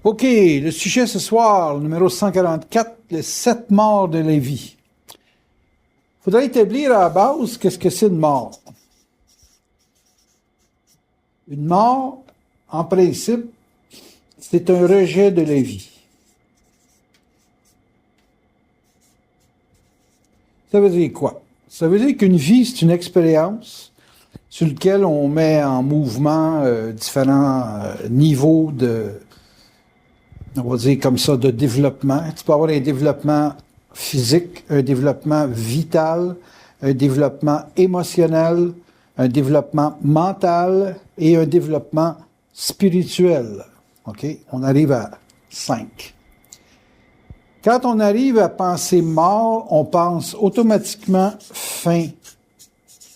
OK, le sujet ce soir, le numéro 144, les 7 morts de Lévi. Il faudrait établir à la base qu'est-ce que c'est une mort. Une mort, en principe, c'est un rejet de la vie. Ça veut dire quoi? Ça veut dire qu'une vie, c'est une expérience sur laquelle on met en mouvement différents niveaux de, on va dire comme ça, de développement. Tu peux avoir un développement physique, un développement vital, un développement émotionnel, un développement mental et un développement spirituel. OK? On arrive à 5. Quand on arrive à penser mort, on pense automatiquement fin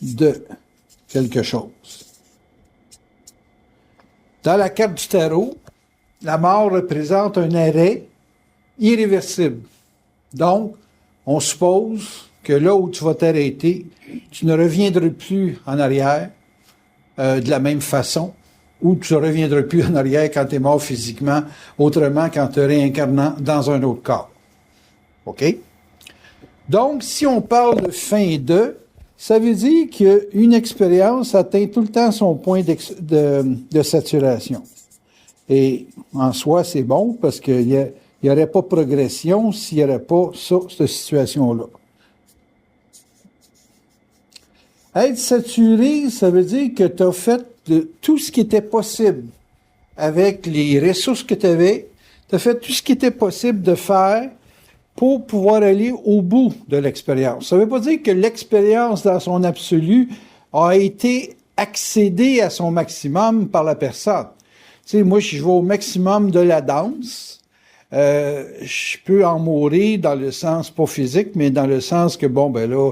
de quelque chose. Dans la carte du tarot, la mort représente un arrêt irréversible. Donc, on suppose que là où tu vas t'arrêter, tu ne reviendras plus en arrière de la même façon, ou tu ne reviendras plus en arrière quand tu es mort physiquement, autrement quand tu es réincarnant dans un autre corps. OK? Donc, si on parle de fin de, ça veut dire qu'une expérience atteint tout le temps son point de saturation. Et en soi, c'est bon parce qu'il n'y aurait pas progression s'il n'y aurait pas cette situation-là. Être saturé, ça veut dire que tu as fait tout ce qui était possible avec les ressources que tu avais. Tu as fait tout ce qui était possible de faire pour pouvoir aller au bout de l'expérience. Ça ne veut pas dire que l'expérience dans son absolu a été accédée à son maximum par la personne. Tu sais, moi, si je vais au maximum de la danse, je peux en mourir dans le sens, pas physique, mais dans le sens que, bon, ben là,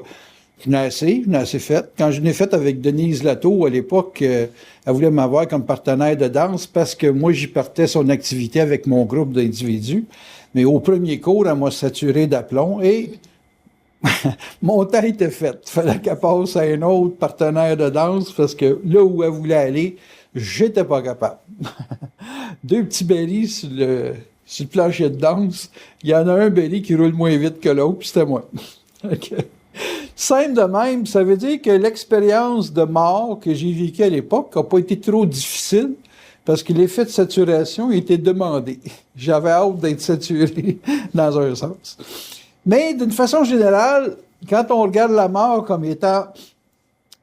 je n'ai assez fait. Quand je l'ai fait avec Denise Lato, à l'époque, elle voulait m'avoir comme partenaire de danse parce que moi, j'y partais son activité avec mon groupe d'individus. Mais au premier cours, elle m'a saturé d'aplomb et mon temps était fait. Il fallait qu'elle passe à un autre partenaire de danse parce que là où elle voulait aller, j'étais pas capable. 2 petits bellies sur le plancher de danse. Il y en a un belly qui roule moins vite que l'autre, puis c'était moi. Okay. Simple de même, ça veut dire que l'expérience de mort que j'ai vécue à l'époque n'a pas été trop difficile parce que l'effet de saturation était demandé. J'avais hâte d'être saturé dans un sens. Mais d'une façon générale, quand on regarde la mort comme étant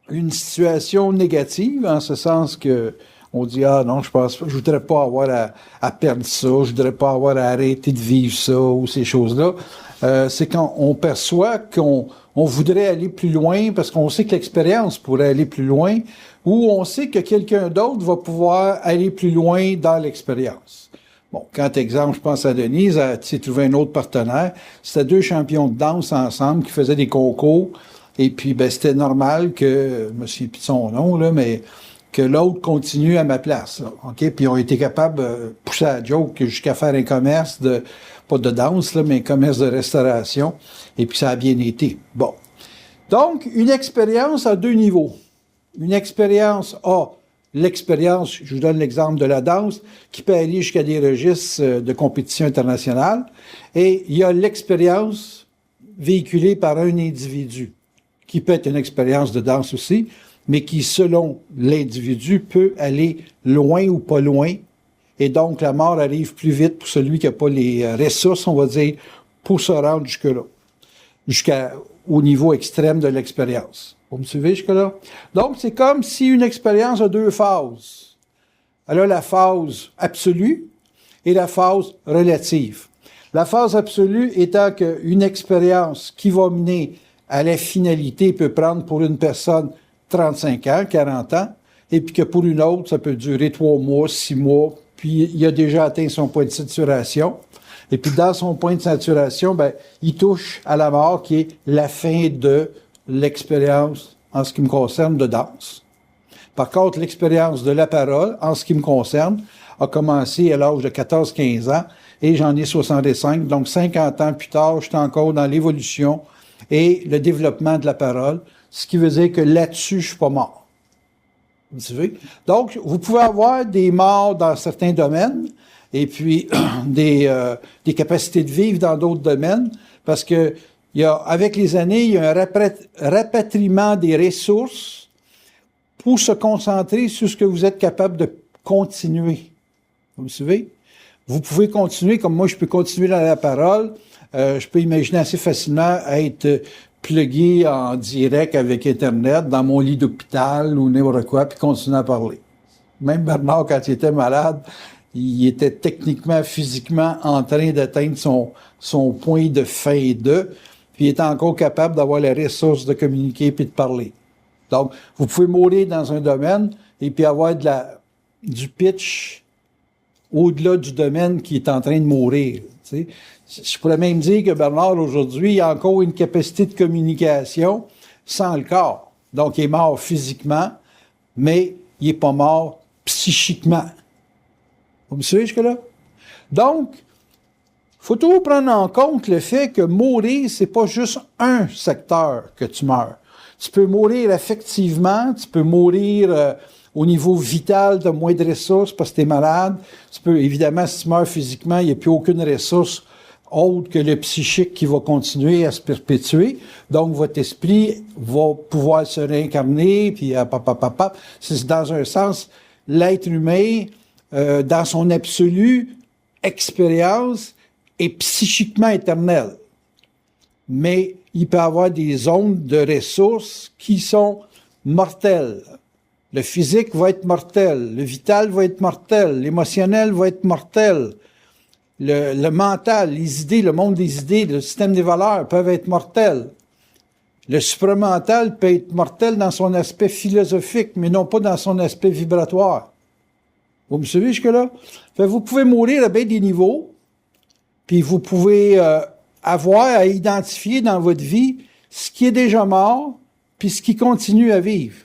une situation négative, en ce sens que on dit, ah non, je voudrais pas avoir à perdre ça, je voudrais pas avoir à arrêter de vivre ça, ou ces choses-là, c'est quand on perçoit qu'on voudrait aller plus loin, parce qu'on sait que l'expérience pourrait aller plus loin, ou on sait que quelqu'un d'autre va pouvoir aller plus loin dans l'expérience. Bon, quand, exemple, je pense à Denise, elle s'est trouvé un autre partenaire, c'était 2 champions de danse ensemble qui faisaient des concours, et puis, ben, c'était normal que, je me souviens plus de son nom, là, mais que l'autre continue à ma place, là, OK? Puis, ils ont été capables de pousser la joke jusqu'à faire un commerce pas de danse, là, mais un commerce de restauration, et puis ça a bien été. Bon. Donc, une expérience à 2 niveaux. Une expérience A, l'expérience, je vous donne l'exemple de la danse, qui peut aller jusqu'à des registres de compétition internationale, et il y a l'expérience véhiculée par un individu, qui peut être une expérience de danse aussi, mais qui, selon l'individu, peut aller loin ou pas loin, et donc la mort arrive plus vite pour celui qui n'a pas les ressources, on va dire, pour se rendre jusque-là, jusqu'au niveau extrême de l'expérience. Vous me suivez jusque-là? Donc, c'est comme si une expérience a 2 phases. Elle a la phase absolue et la phase relative. La phase absolue étant qu'une expérience qui va mener à la finalité peut prendre pour une personne 35 ans, 40 ans, et puis que pour une autre, ça peut durer 3 mois, 6 mois, puis il a déjà atteint son point de saturation. Et puis dans son point de saturation, ben, il touche à la mort qui est la fin de l'expérience, en ce qui me concerne, de danse. Par contre, l'expérience de la parole, en ce qui me concerne, a commencé à l'âge de 14-15 ans et j'en ai 65. Donc 50 ans plus tard, je suis encore dans l'évolution et le développement de la parole, ce qui veut dire que là-dessus, je suis pas mort. Vous savez? Donc, vous pouvez avoir des morts dans certains domaines, et puis des capacités de vivre dans d'autres domaines, parce que avec les années, il y a un rapatriement des ressources pour se concentrer sur ce que vous êtes capable de continuer. Vous me suivez? Vous pouvez continuer, comme moi je peux continuer dans la parole, je peux imaginer assez facilement être plugué en direct avec Internet dans mon lit d'hôpital ou n'importe quoi, puis continuer à parler. Même Bernard, quand il était malade, il était techniquement, physiquement en train d'atteindre son point de fin de, puis il était encore capable d'avoir les ressources de communiquer puis de parler. Donc, vous pouvez mourir dans un domaine et puis avoir du pitch au-delà du domaine qui est en train de mourir. Tu sais. Je pourrais même dire que Bernard, aujourd'hui, il a encore une capacité de communication sans le corps. Donc, il est mort physiquement, mais il n'est pas mort psychiquement. Vous me suivez jusque-là? Donc, il faut toujours prendre en compte le fait que mourir, c'est pas juste un secteur que tu meurs. Tu peux mourir affectivement, tu peux mourir au niveau vital, tu as moins de ressources parce que tu es malade. Tu peux, évidemment, si tu meurs physiquement, il n'y a plus aucune ressource autre que le psychique qui va continuer à se perpétuer. Donc, votre esprit va pouvoir se réincarner, puis c'est dans un sens, l'être humain, dans son absolue expérience, est psychiquement éternel. Mais il peut avoir des zones de ressources qui sont mortelles. Le physique va être mortel, le vital va être mortel, l'émotionnel va être mortel, le mental, les idées, le monde des idées, le système des valeurs peuvent être mortels. Le supramental peut être mortel dans son aspect philosophique, mais non pas dans son aspect vibratoire. Vous me suivez jusque-là? Vous pouvez mourir à bien des niveaux, puis vous pouvez avoir à identifier dans votre vie ce qui est déjà mort, puis ce qui continue à vivre.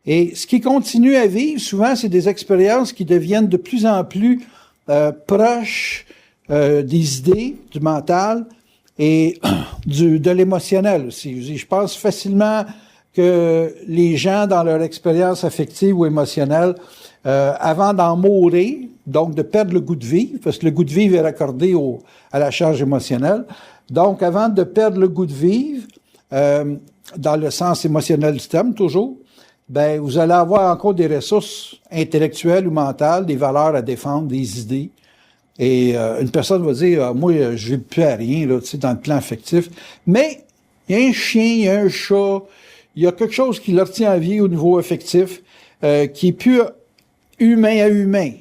Et ce qui continue à vivre, souvent, c'est des expériences qui deviennent de plus en plus proches des idées, du mental et de l'émotionnel aussi. Je pense facilement que les gens, dans leur expérience affective ou émotionnelle, avant d'en mourir, donc de perdre le goût de vivre, parce que le goût de vivre est raccordé à la charge émotionnelle, donc avant de perdre le goût de vivre, dans le sens émotionnel du terme toujours, ben vous allez avoir encore des ressources intellectuelles ou mentales, des valeurs à défendre, des idées. Et une personne va dire, moi, je ne vais plus à rien là, tu sais, dans le plan affectif. Mais il y a un chien, il y a un chat, il y a quelque chose qui leur tient en vie au niveau affectif, qui est plus humain à humain,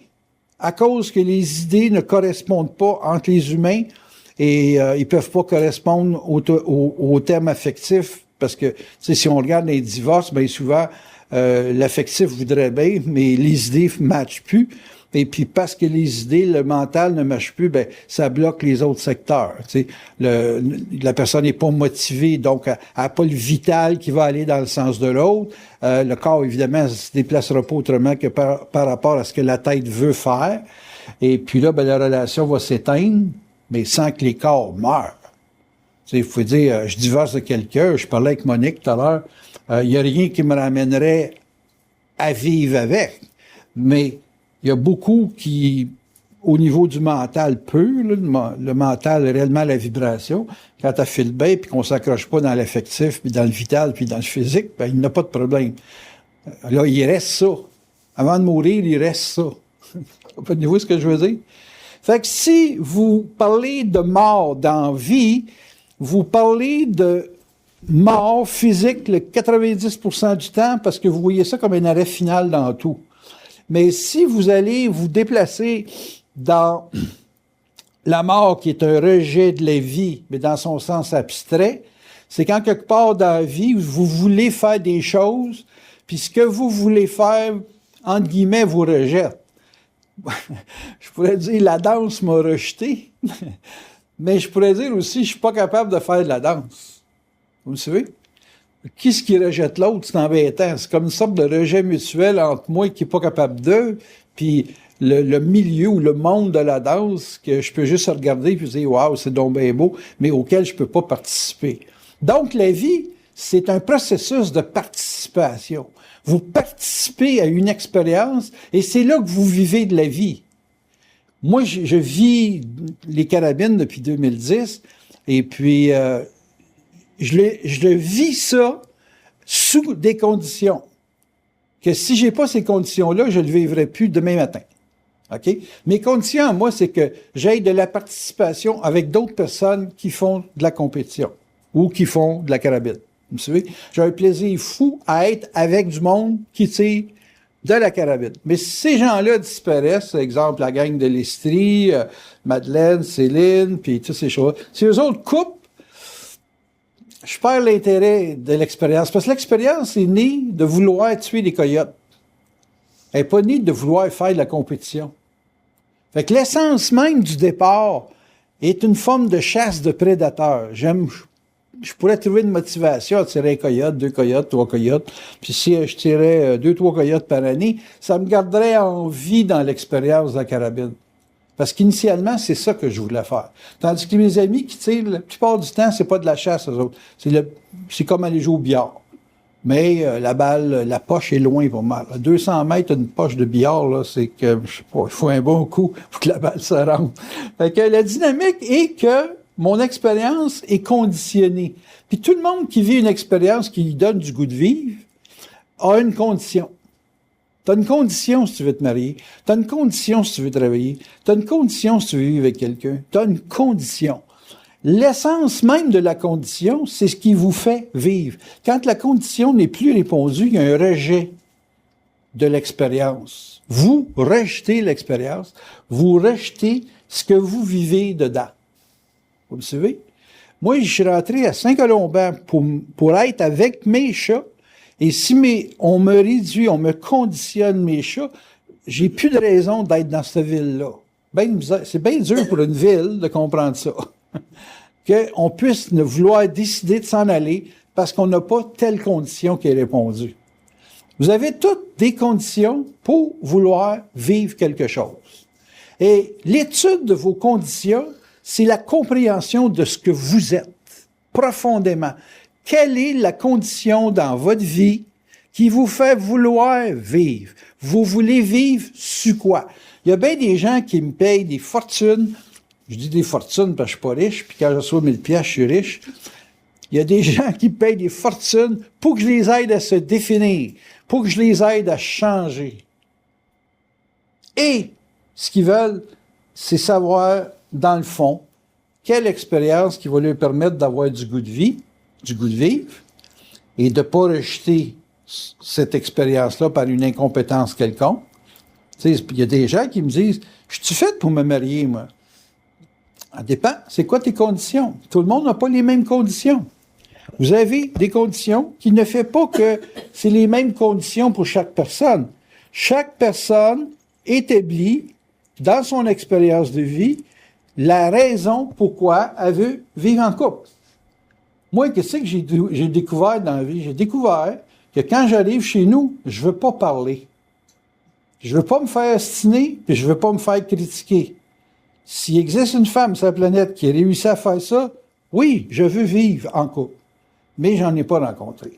à cause que les idées ne correspondent pas entre les humains et ils peuvent pas correspondre au terme affectif, parce que, tu sais, si on regarde les divorces, bien souvent, l'affectif voudrait bien, mais les idées ne matchent plus. Et puis, parce que les idées, le mental ne marche plus, ben ça bloque les autres secteurs. Tu sais, la personne n'est pas motivée, donc elle n'a pas le vital qui va aller dans le sens de l'autre. Le corps, évidemment, ne se déplacera pas autrement que par rapport à ce que la tête veut faire. Et puis là, ben la relation va s'éteindre, mais sans que les corps meurent. Tu sais, il faut dire, je divorce de quelqu'un, je parlais avec Monique tout à l'heure, il n'y a rien qui me ramènerait à vivre avec. Mais il y a beaucoup qui, au niveau du mental pur, là, le mental, réellement la vibration, quand tu file bien puis qu'on s'accroche pas dans l'affectif, puis dans le vital, puis dans le physique, ben il n'a pas de problème. Là, il reste ça. Avant de mourir, il reste ça. Comprenez-vous ce que je veux dire? Fait que si vous parlez de mort dans vie, vous parlez de mort physique le 90% du temps parce que vous voyez ça comme un arrêt final dans tout. Mais si vous allez vous déplacer dans la mort qui est un rejet de la vie, mais dans son sens abstrait, c'est quand quelque part dans la vie, vous voulez faire des choses, puis ce que vous voulez faire, entre guillemets, vous rejette. Je pourrais dire, la danse m'a rejeté, mais je pourrais dire aussi, je suis pas capable de faire de la danse. Vous me savez? Qui est-ce qui rejette l'autre? C'est embêtant. C'est comme une sorte de rejet mutuel entre moi qui n'est pas capable d'eux, puis le milieu ou le monde de la danse que je peux juste regarder et dire « Wow, c'est donc bien beau », mais auquel je peux pas participer. Donc, la vie, c'est un processus de participation. Vous participez à une expérience et c'est là que vous vivez de la vie. Moi, je vis les carabines depuis 2010 et puis je le vis ça sous des conditions que si j'ai pas ces conditions-là, je le vivrai plus demain matin. OK? Mes conditions à moi, c'est que j'aille de la participation avec d'autres personnes qui font de la compétition ou qui font de la carabine. Vous savez, j'ai un plaisir fou à être avec du monde qui tire de la carabine. Mais si ces gens-là disparaissent, exemple la gang de l'Estrie, Madeleine, Céline, puis toutes ces choses, si eux autres coupent, je perds l'intérêt de l'expérience. Parce que l'expérience est née de vouloir tuer des coyotes. Elle n'est pas née de vouloir faire de la compétition. Fait que l'essence même du départ est une forme de chasse de prédateurs. Je pourrais trouver une motivation à tirer un coyote, 2 coyotes, 3 coyotes. Puis si je tirais 2, 3 coyotes par année, ça me garderait en vie dans l'expérience de la carabine. Parce qu'initialement, c'est ça que je voulais faire. Tandis que mes amis qui tirent, la plupart du temps, c'est pas de la chasse, eux autres. C'est comme aller jouer au billard. Mais la balle, la poche est loin pour mal. À 200 mètres, une poche de billard, là, c'est que, je sais pas, il faut un bon coup pour que la balle se rentre. Fait que la dynamique est que mon expérience est conditionnée. Puis tout le monde qui vit une expérience qui lui donne du goût de vivre a une condition. Tu as une condition si tu veux te marier. Tu as une condition si tu veux travailler. Tu as une condition si tu veux vivre avec quelqu'un. Tu as une condition. L'essence même de la condition, c'est ce qui vous fait vivre. Quand la condition n'est plus répondue, il y a un rejet de l'expérience. Vous rejetez l'expérience. Vous rejetez ce que vous vivez dedans. Vous me suivez? Moi, je suis rentré à Saint-Colomban pour être avec mes chats. Et si on me réduit, on me conditionne mes chats, j'ai plus de raison d'être dans cette ville-là. C'est bien dur pour une ville de comprendre ça. Qu'on puisse ne vouloir décider de s'en aller parce qu'on n'a pas telle condition qui est répondue. Vous avez toutes des conditions pour vouloir vivre quelque chose. Et l'étude de vos conditions, c'est la compréhension de ce que vous êtes, profondément. Quelle est la condition dans votre vie qui vous fait vouloir vivre? Vous voulez vivre sur quoi? Il y a bien des gens qui me payent des fortunes. Je dis des fortunes parce que je suis pas riche, puis quand je reçois 1000 piastres, je suis riche. Il y a des gens qui me payent des fortunes pour que je les aide à se définir, pour que je les aide à changer. Et ce qu'ils veulent, c'est savoir, dans le fond, quelle expérience qui va leur permettre d'avoir du goût de vie, du goût de vivre, et de ne pas rejeter cette expérience-là par une incompétence quelconque. Tu sais, il y a des gens qui me disent « Je suis faite pour me marier, moi? » Ça dépend. C'est quoi tes conditions? Tout le monde n'a pas les mêmes conditions. Vous avez des conditions qui ne fait pas que c'est les mêmes conditions pour chaque personne. Chaque personne établit, dans son expérience de vie, la raison pourquoi elle veut vivre en couple. Moi, qu'est-ce que j'ai découvert dans la vie? J'ai découvert que quand j'arrive chez nous, je veux pas parler. Je veux pas me faire ostiner, puis je veux pas me faire critiquer. S'il existe une femme sur la planète qui a réussi à faire ça, oui, je veux vivre en couple. Mais j'en ai pas rencontré.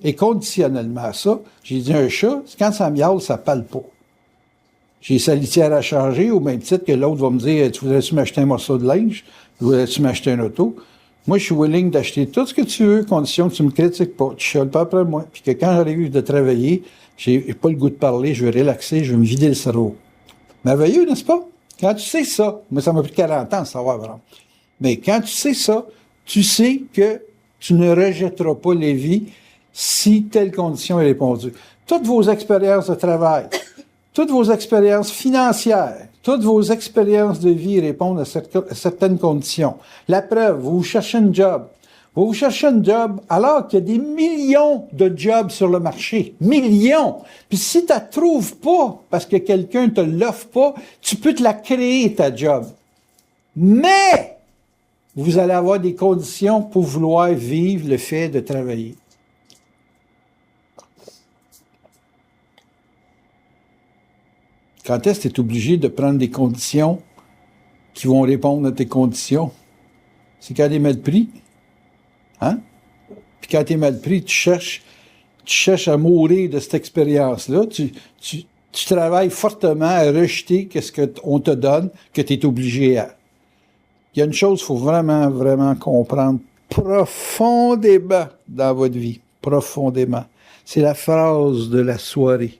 Et conditionnellement à ça, j'ai dit un chat, quand ça miaule, ça parle pas. J'ai sa litière à changer, au même titre que l'autre va me dire, tu voudrais-tu m'acheter un morceau de linge? Voudrais-tu m'acheter un auto? Moi, je suis willing d'acheter tout ce que tu veux, condition que tu me critiques pas. Tu chiales pas après moi. Puis que quand j'arrive de travailler, j'ai pas le goût de parler, je veux relaxer, je veux me vider le cerveau. Merveilleux, n'est-ce pas? Quand tu sais ça, moi, ça m'a pris 40 ans de savoir, vraiment. Mais quand tu sais ça, tu sais que tu ne rejetteras pas les vies si telle condition est répondue. Toutes vos expériences de travail, toutes vos expériences financières, toutes vos expériences de vie répondent à certaines conditions. La preuve, vous cherchez un job. Vous cherchez un job alors qu'il y a des millions de jobs sur le marché. Millions! Puis si tu ne la trouves pas parce que quelqu'un ne te l'offre pas, tu peux te la créer, ta job. Mais vous allez avoir des conditions pour vouloir vivre le fait de travailler. Quand est-ce que tu es obligé de prendre des conditions qui vont répondre à tes conditions? C'est quand tu es mal pris. Hein? Puis quand tu es mal pris, tu cherches à mourir de cette expérience-là. tu travailles fortement à rejeter ce qu'on te donne, que tu es obligé à. Il y a une chose qu'il faut vraiment, vraiment comprendre profondément dans votre vie. Profondément. C'est la phrase de la soirée.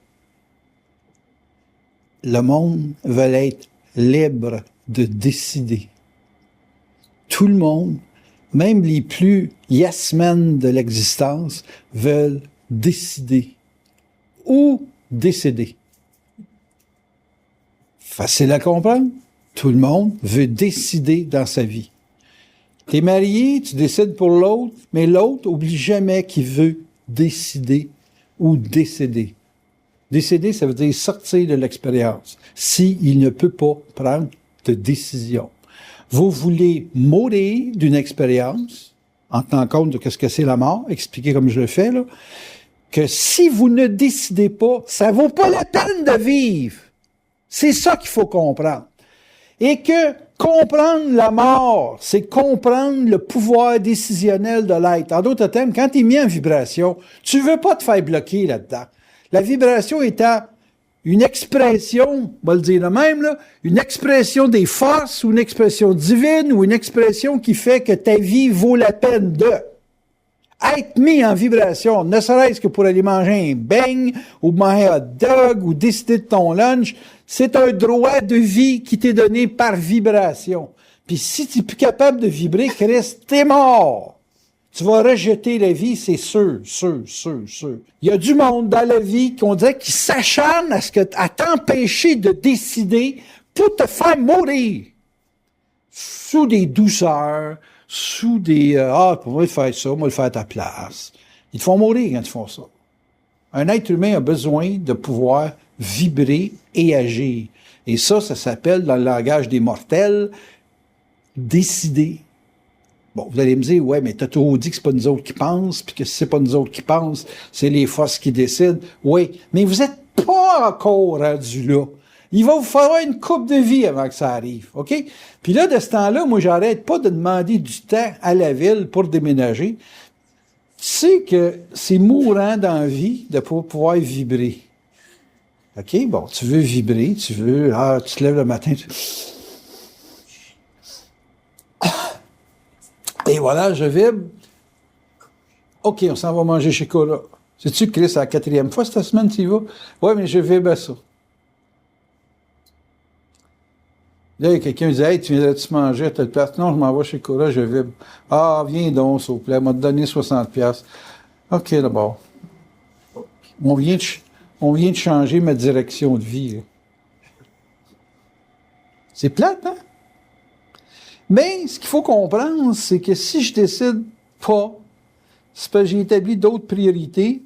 Le monde veut être libre de décider. Tout le monde, même les plus yes men de l'existence, veulent décider ou décéder. Facile à comprendre. Tout le monde veut décider dans sa vie. Tu es marié, tu décides pour l'autre, mais l'autre n'oublie jamais qu'il veut décider ou décéder. Décéder, ça veut dire sortir de l'expérience, s'il ne peut pas prendre de décision. Vous voulez mourir d'une expérience, en tenant compte de ce que c'est la mort, expliquer comme je le fais, là, que si vous ne décidez pas, ça vaut pas la peine de vivre. C'est ça qu'il faut comprendre. Et que comprendre la mort, c'est comprendre le pouvoir décisionnel de l'être. En d'autres termes, quand tu es mis en vibration, tu ne veux pas te faire bloquer là-dedans. La vibration étant une expression, on va le dire de même, là, une expression des forces ou une expression divine ou une expression qui fait que ta vie vaut la peine de être mis en vibration, ne serait-ce que pour aller manger un beigne ou manger un hot dog ou décider de ton lunch, c'est un droit de vie qui t'est donné par vibration. Puis si tu n'es plus capable de vibrer, Christ, t'es mort. Tu vas rejeter la vie, c'est sûr. Il y a du monde dans la vie qu'on dirait qui s'acharne à t'empêcher de décider pour te faire mourir. Sous des douceurs, sous des pour moi, faire ça, moi, le faire à ta place. Ils te font mourir quand ils font ça. Un être humain a besoin de pouvoir vibrer et agir. Et ça s'appelle, dans le langage des mortels, décider. Bon, vous allez me dire, ouais, mais t'as toujours dit que c'est pas nous autres qui pensent, puis que si c'est pas nous autres qui pensent, c'est les forces qui décident. Oui, mais vous êtes pas encore rendu là. Il va vous falloir une coupe de vie avant que ça arrive, OK? Puis là, de ce temps-là, moi, j'arrête pas de demander du temps à la ville pour déménager. Tu sais que c'est mourant dans la vie de pouvoir vibrer. OK? Bon, tu veux vibrer, tu te lèves le matin, et voilà, je vibre. OK, on s'en va manger chez Cora. Sais-tu que c'est la 4e fois cette semaine, tu y vas? Oui, mais je vibre à ça. Là, il y a quelqu'un qui dit, hey, tu viendrais-tu manger à telle place? Non, je m'en vais chez Cora, je vibre. Ah, viens donc, s'il vous plaît, m'a donné 60$. OK, d'abord. On vient de changer ma direction de vie. Là. C'est plate, hein? Mais ce qu'il faut comprendre, c'est que si je décide pas, c'est parce que j'ai établi d'autres priorités,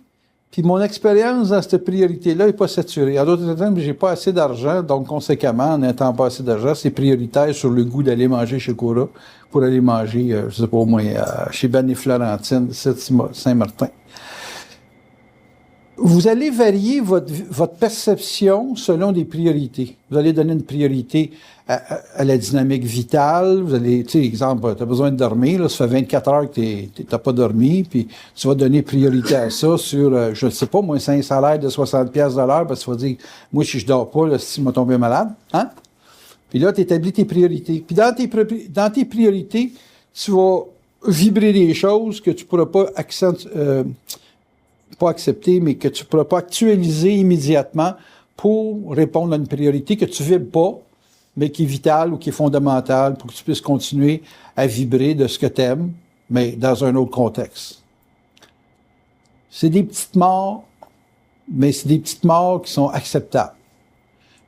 puis mon expérience dans cette priorité-là n'est pas saturée. En d'autres termes, j'ai pas assez d'argent, donc conséquemment, en n'étant pas assez d'argent, c'est prioritaire sur le goût d'aller manger chez Cora pour aller manger, je sais pas au moins, chez Ben et Florentine, Saint-Martin. Vous allez varier votre perception selon des priorités. Vous allez donner une priorité à la dynamique vitale. Vous allez, tu sais, exemple, tu as besoin de dormir, là, ça fait 24 heures que tu n'as pas dormi, puis tu vas donner priorité à ça sur, je ne sais pas, moi, c'est un salaire de 60$ de l'heure, parce que tu vas dire, moi, si je dors pas, là, si je m'en tombé malade, hein? Puis là, tu établis tes priorités. Puis dans tes priorités, tu vas vibrer des choses que tu ne pourras pas pas accepter, mais que tu ne pourras pas actualiser immédiatement pour répondre à une priorité que tu ne vibres pas, mais qui est vitale ou qui est fondamentale pour que tu puisses continuer à vibrer de ce que tu aimes, mais dans un autre contexte. C'est des petites morts, mais c'est des petites morts qui sont acceptables.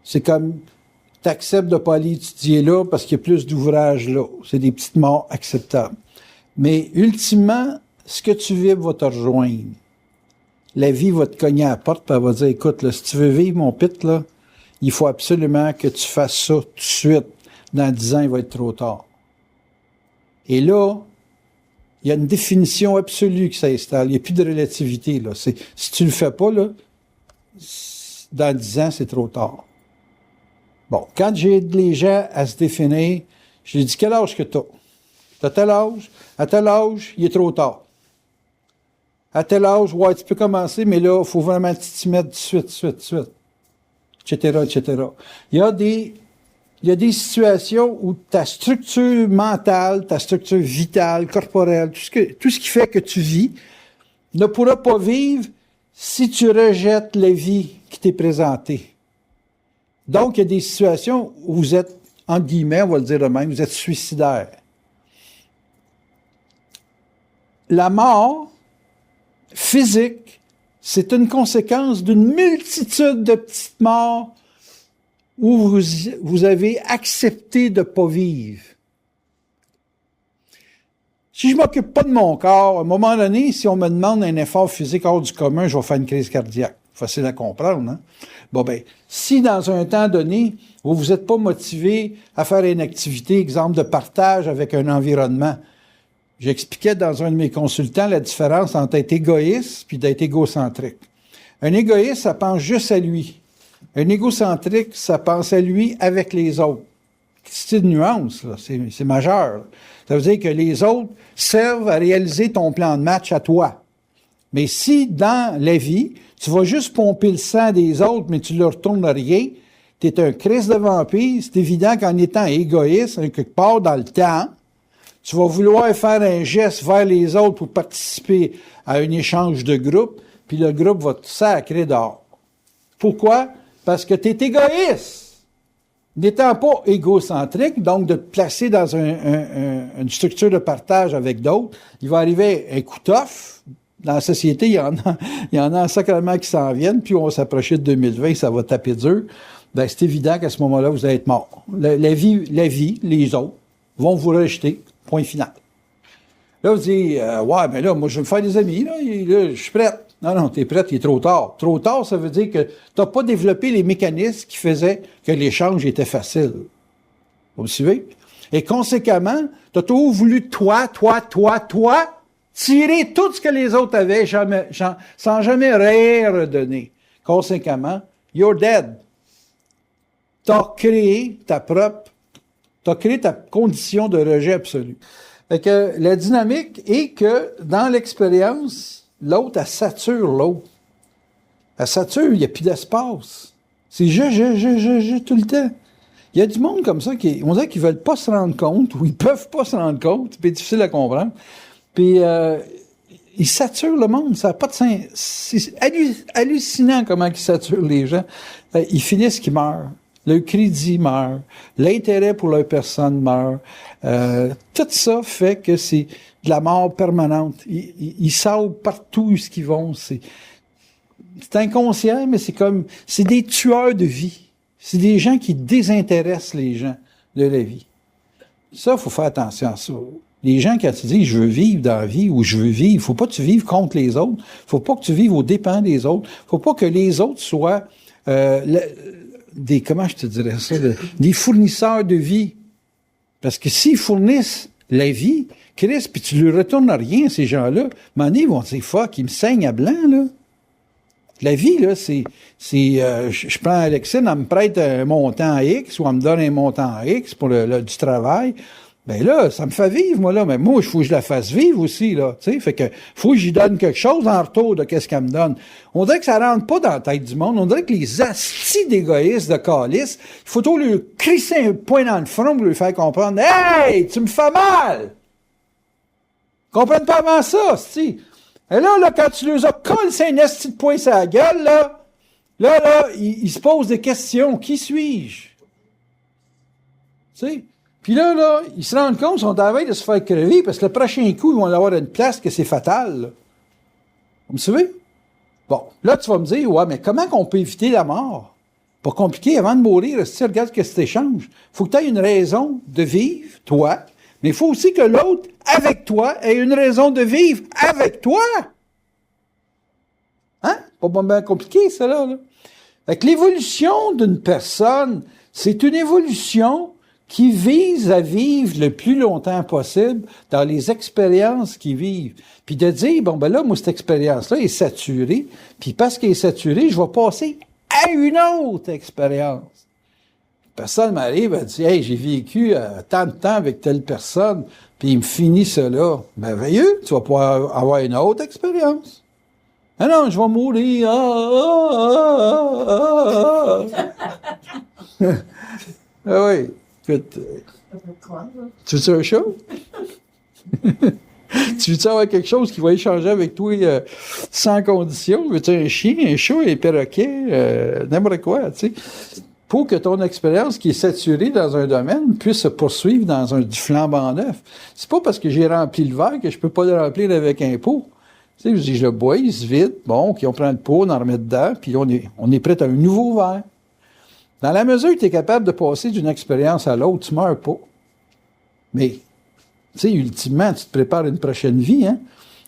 C'est comme, tu acceptes de ne pas aller étudier là parce qu'il y a plus d'ouvrages là. C'est des petites morts acceptables. Mais ultimement, ce que tu vibres va te rejoindre. La vie va te cogner à la porte et elle va dire, écoute, là, si tu veux vivre mon pit, là, il faut absolument que tu fasses ça tout de suite. Dans 10 ans, il va être trop tard. Et là, il y a une définition absolue qui s'installe. Il n'y a plus de relativité, là. Si tu le fais pas, là, dans 10 ans, c'est trop tard. Bon, quand j'aide les gens à se définir, je leur dis, quel âge que tu as? Tu as tel âge? À tel âge, il est trop tard. À tel âge, ouais, tu peux commencer, mais là, il faut vraiment t'y mettre de suite. etc., etc. Il y a des situations où ta structure mentale, ta structure vitale, corporelle, tout ce qui fait que tu vis, ne pourra pas vivre si tu rejettes la vie qui t'est présentée. Donc, il y a des situations où vous êtes, entre guillemets, on va le dire de même, vous êtes suicidaire. La mort physique, c'est une conséquence d'une multitude de petites morts où vous avez accepté de ne pas vivre. Si je ne m'occupe pas de mon corps, à un moment donné, si on me demande un effort physique hors du commun, je vais faire une crise cardiaque. Facile à comprendre, hein? Bon, ben, si dans un temps donné, vous n'êtes pas motivé à faire une activité, exemple de partage avec un environnement, j'expliquais dans un de mes consultants la différence entre être égoïste puis d'être égocentrique. Un égoïste, ça pense juste à lui. Un égocentrique, ça pense à lui avec les autres. C'est une nuance, là. C'est majeur. Ça veut dire que les autres servent à réaliser ton plan de match à toi. Mais si, dans la vie, tu vas juste pomper le sang des autres, mais tu leur retournes rien, tu es un Christ de vampire, c'est évident qu'en étant égoïste, quelque part dans le temps, tu vas vouloir faire un geste vers les autres pour participer à un échange de groupe, puis le groupe va te sacrer dehors. Pourquoi? Parce que tu es égoïste. N'étant pas égocentrique, donc de te placer dans une structure de partage avec d'autres, il va arriver un coup tough. Dans la société, il y en a sacrément qui s'en viennent, puis on va s'approcher de 2020, ça va taper dur. Ben, c'est évident qu'à ce moment-là, vous allez être mort. La vie, les autres, vont vous rejeter. Point final. Là, vous dites, ouais, mais là, moi, je vais me faire des amis, là je suis prête. Non, t'es prête, il est trop tard. Trop tard, ça veut dire que tu n'as pas développé les mécanismes qui faisaient que l'échange était facile. Vous me suivez? Et conséquemment, tu as toujours voulu, toi, tirer tout ce que les autres avaient sans jamais rien redonner. Conséquemment, you're dead. Tu as créé ta condition de rejet absolu. Fait que la dynamique est que dans l'expérience, l'autre, elle sature l'autre. Elle sature, il n'y a plus d'espace. C'est je tout le temps. Il y a du monde comme ça on dirait qu'ils ne veulent pas se rendre compte ou ils ne peuvent pas se rendre compte. C'est difficile à comprendre. Puis, ils saturent le monde. Ça n'a pas de sens. C'est hallucinant comment ils saturent les gens. Ils finissent qu'ils meurent. Le crédit meurt. L'intérêt pour leur personne meurt. Tout ça fait que c'est de la mort permanente. Ils savent partout où ils vont. C'est inconscient, mais c'est des tueurs de vie. C'est des gens qui désintéressent les gens de la vie. Ça, il faut faire attention à ça. Les gens, quand tu dis « je veux vivre dans la vie » ou « je veux vivre », il ne faut pas que tu vives contre les autres. Il ne faut pas que tu vives aux dépens des autres. Il ne faut pas que les autres soient comment je te dirais ça, des fournisseurs de vie. Parce que s'ils fournissent la vie, Chris, puis tu lui retournes rien, ces gens-là, à un moment donné, ils vont dire, fuck, ils me saignent à blanc, là. La vie, là, je prends Alexine, elle me prête un montant X, ou elle me donne un montant X pour du travail. Ben là, ça me fait vivre, moi, là. Mais moi, il faut que je la fasse vivre aussi, là. Tu sais, fait que, faut que j'y donne quelque chose en retour de qu'est-ce qu'elle me donne. On dirait que ça rentre pas dans la tête du monde. On dirait que les astis d'égoïstes de calice, il faut toujours lui crisser un poing dans le front pour lui faire comprendre, hey, tu me fais mal! Comprennent pas avant ça, asti. Et là, quand tu leur as collé un asti de poing sur la gueule, là, ils se posent des questions. Qui suis-je? Tu sais? Puis là, ils se rendent compte, ils sont en veille de se faire crever, parce que le prochain coup, ils vont avoir une place que c'est fatal, là. Vous me suivez? Bon, là, tu vas me dire, ouais, mais comment qu'on peut éviter la mort? Pas compliqué, avant de mourir, si tu regardes ce que tu échanges, il faut que tu aies une raison de vivre, toi, mais il faut aussi que l'autre, avec toi, ait une raison de vivre avec toi. Hein? Pas bien compliqué, ça, là. Fait que l'évolution d'une personne, c'est une évolution qui vise à vivre le plus longtemps possible dans les expériences qu'ils vivent. Puis de dire, bon, ben là, moi, cette expérience-là est saturée, puis parce qu'elle est saturée, je vais passer à une autre expérience. Personne m'arrive à dire, hey, j'ai vécu tant de temps avec telle personne, puis il me finit cela. Merveilleux, tu vas pouvoir avoir une autre expérience. Ah non, je vais mourir. Ah oui. Écoute, tu veux-tu un chat? Tu veux-tu avoir quelque chose qui va échanger avec toi sans condition? Veux-tu un chien, un chat, un perroquet, n'importe quoi, tu sais? Pour que ton expérience qui est saturée dans un domaine puisse se poursuivre dans du flambant neuf. C'est pas parce que j'ai rempli le verre que je peux pas le remplir avec un pot. Tu sais, je le bois, il se vide, bon, puis on prend le pot, on en remet dedans, puis on est prêt à un nouveau verre. Dans la mesure où tu es capable de passer d'une expérience à l'autre, tu meurs pas. Mais, tu sais, ultimement, tu te prépares une prochaine vie, hein?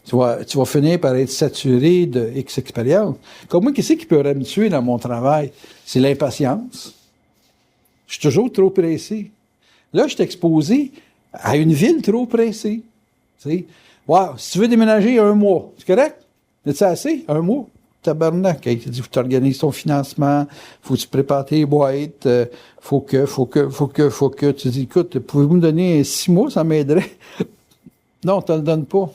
Tu vas finir par être saturé de X expériences. Comme moi, qu'est-ce qui peut me tuer dans mon travail? C'est l'impatience. Je suis toujours trop pressé. Là, je suis exposé à une ville trop pressée. Tu sais, wow, si tu veux déménager 1 mois, c'est correct? Est-ce assez? 1 mois? Tabarnak. Il dit, faut que tu organises ton financement, faut que tu prépares tes boîtes, faut que. Tu dis, écoute, pouvez-vous me donner 6 mois, ça m'aiderait? Non, tu ne le donnes pas.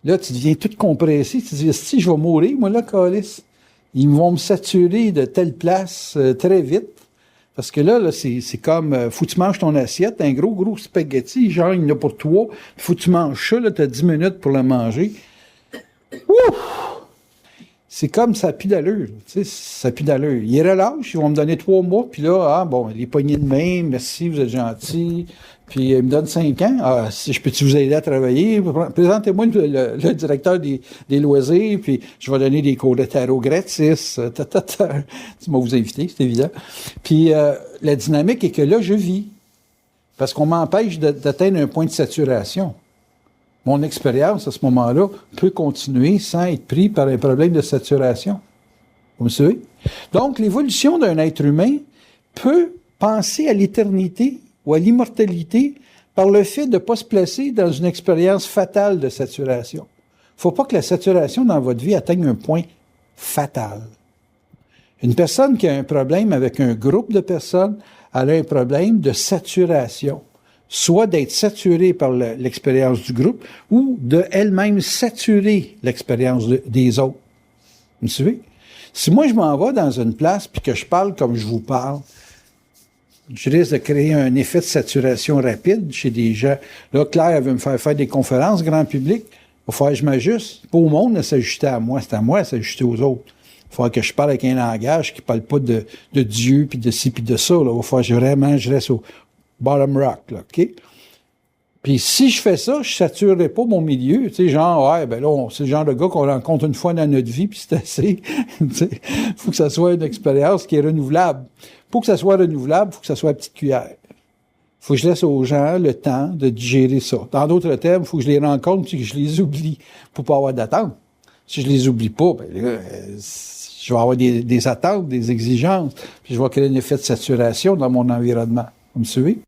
Là, tu deviens tout compressé. Tu dis, si je vais mourir, moi, là, câlisse. Ils vont me saturer de telle place très vite. Parce que là c'est comme, faut que tu manges ton assiette, un gros spaghetti, genre, il y en a pour 3. Faut que tu manges ça, là, t'as 10 minutes pour le manger. Ouf! C'est comme ça pue d'allure, tu sais, ça pue d'allure. Ils relâchent, ils vont me donner 3 mois, puis là, les poignées de main, merci, vous êtes gentils. Puis ils me donnent 5 ans. Ah, si je peux-tu vous aider à travailler? Présentez-moi le directeur des loisirs, puis je vais donner des cours de tarot gratis. Tu m'as vous invité, c'est évident. Puis la dynamique est que là, je vis. Parce qu'on m'empêche d'atteindre un point de saturation. Mon expérience, à ce moment-là, peut continuer sans être pris par un problème de saturation. Vous me suivez? Donc, l'évolution d'un être humain peut penser à l'éternité ou à l'immortalité par le fait de ne pas se placer dans une expérience fatale de saturation. Il ne faut pas que la saturation dans votre vie atteigne un point fatal. Une personne qui a un problème avec un groupe de personnes, elle a un problème de saturation. Soit d'être saturée par l'expérience du groupe ou de elle-même saturer l'expérience des autres. Vous me suivez? Si moi je m'en vais dans une place puis que je parle comme je vous parle, je risque de créer un effet de saturation rapide chez des gens. Là, Claire, elle veut me faire des conférences grand public. Il va falloir que je m'ajuste. Pas au monde de s'ajuster à moi, c'est à moi de s'ajuster aux autres. Il va falloir que je parle avec un langage qui ne parle pas de Dieu, puis de ci, puis de ça. Là. Il va falloir que je reste au bottom rock, là, OK? Puis si je fais ça, je saturerai pas mon milieu. Tu sais, genre, ouais, ben là, c'est le genre de gars qu'on rencontre une fois dans notre vie, puis c'est assez. Tu sais, faut que ça soit une expérience qui est renouvelable. Pour que ça soit renouvelable, il faut que ça soit à petite cuillère. Faut que je laisse aux gens le temps de digérer ça. Dans d'autres termes, il faut que je les rencontre puis que je les oublie pour pas avoir d'attente. Si je les oublie pas, ben là, je vais avoir des attentes, des exigences, puis je vais créer un effet de saturation dans mon environnement. Vous me suivez?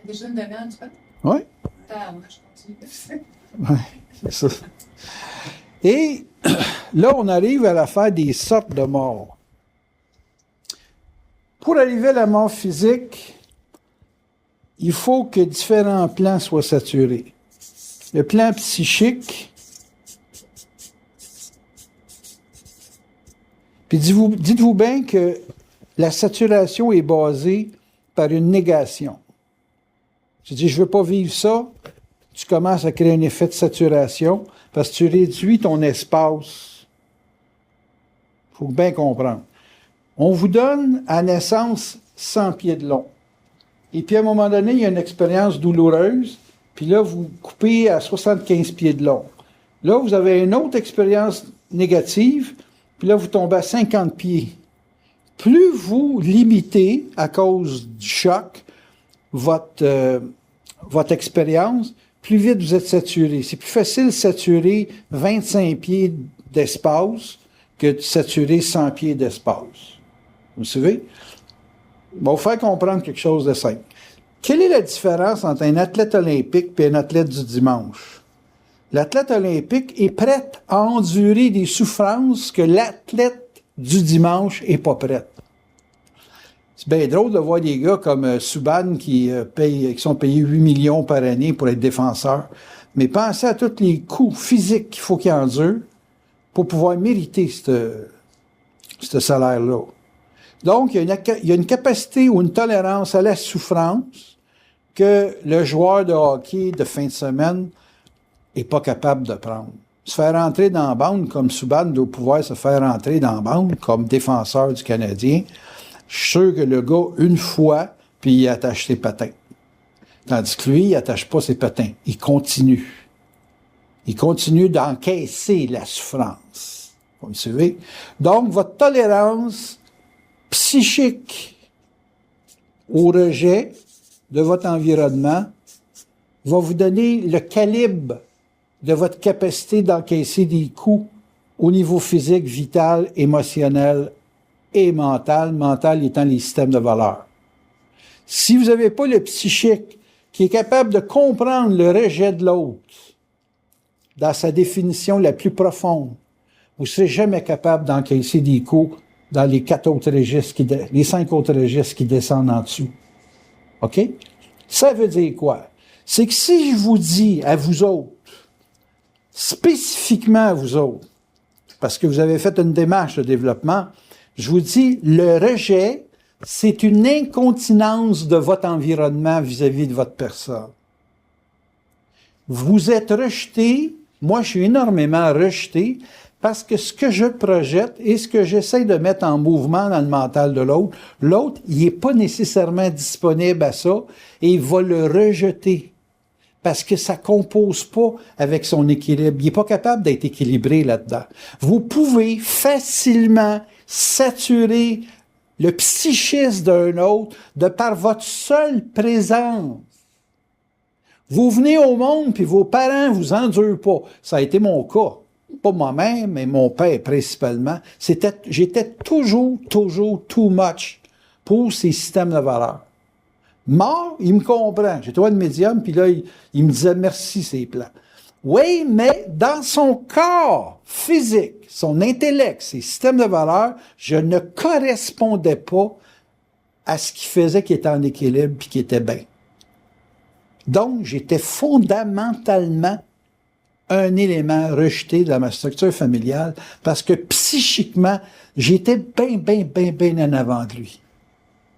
Déjà une demi-heure, tu fais? Oui. Je continue. Oui, c'est ça. Et là, on arrive à l'affaire des sortes de morts. Pour arriver à la mort physique, il faut que différents plans soient saturés. Le plan psychique, puis dites-vous bien que la saturation est basée par une négation. Tu dis, je ne veux pas vivre ça, tu commences à créer un effet de saturation parce que tu réduis ton espace. Il faut bien comprendre. On vous donne à naissance 100 pieds de long. Et puis à un moment donné, il y a une expérience douloureuse, puis là, vous coupez à 75 pieds de long. Là, vous avez une autre expérience négative, puis là, vous tombez à 50 pieds. Plus vous limitez, à cause du choc, votre expérience, plus vite vous êtes saturé. C'est plus facile de saturer 25 pieds d'espace que de saturer 100 pieds d'espace. Vous savez? Bon, faire comprendre quelque chose de simple. Quelle est la différence entre un athlète olympique et un athlète du dimanche? L'athlète olympique est prêt à endurer des souffrances que l'athlète du dimanche n'est pas prêt. C'est bien drôle de voir des gars comme Subban qui sont payés 8 millions par année pour être défenseurs. Mais pensez à tous les coups physiques qu'il faut qu'il endure pour pouvoir mériter ce salaire-là. Donc, il y a une capacité ou une tolérance à la souffrance que le joueur de hockey de fin de semaine n'est pas capable de prendre. Se faire entrer dans la bande comme Subban doit pouvoir se faire entrer dans la bande comme défenseur du Canadien. Je suis sûr que le gars, une fois, puis il attache ses patins. Tandis que lui, il n'attache pas ses patins. Il continue. Il continue d'encaisser la souffrance. Vous me suivez? Donc, votre tolérance psychique au rejet de votre environnement va vous donner le calibre de votre capacité d'encaisser des coups au niveau physique, vital, émotionnel et mental, mental étant les systèmes de valeurs. Si vous n'avez pas le psychique qui est capable de comprendre le rejet de l'autre dans sa définition la plus profonde, vous ne serez jamais capable d'encaisser des coups dans les 5 autres registres qui descendent en dessous. OK? Ça veut dire quoi? C'est que si je vous dis à vous autres, spécifiquement à vous autres, parce que vous avez fait une démarche de développement, je vous dis, le rejet, c'est une incontinence de votre environnement vis-à-vis de votre personne. Vous êtes rejeté, moi je suis énormément rejeté, parce que ce que je projette et ce que j'essaie de mettre en mouvement dans le mental de l'autre, il n'est pas nécessairement disponible à ça et il va le rejeter. Parce que ça compose pas avec son équilibre. Il n'est pas capable d'être équilibré là-dedans. Vous pouvez facilement saturer le psychisme d'un autre de par votre seule présence. Vous venez au monde puis vos parents vous endurent pas. Ça a été mon cas. Pas moi-même, mais mon père principalement. J'étais toujours too much pour ces systèmes de valeurs. Mort, il me comprend. J'étais un médium, puis là, il me disait merci, c'est plans. Oui, mais dans son corps physique, son intellect, ses systèmes de valeurs, je ne correspondais pas à ce qui faisait qu'il était en équilibre puis qu'il était bien. Donc, j'étais fondamentalement un élément rejeté dans ma structure familiale parce que psychiquement, j'étais bien en avant de lui.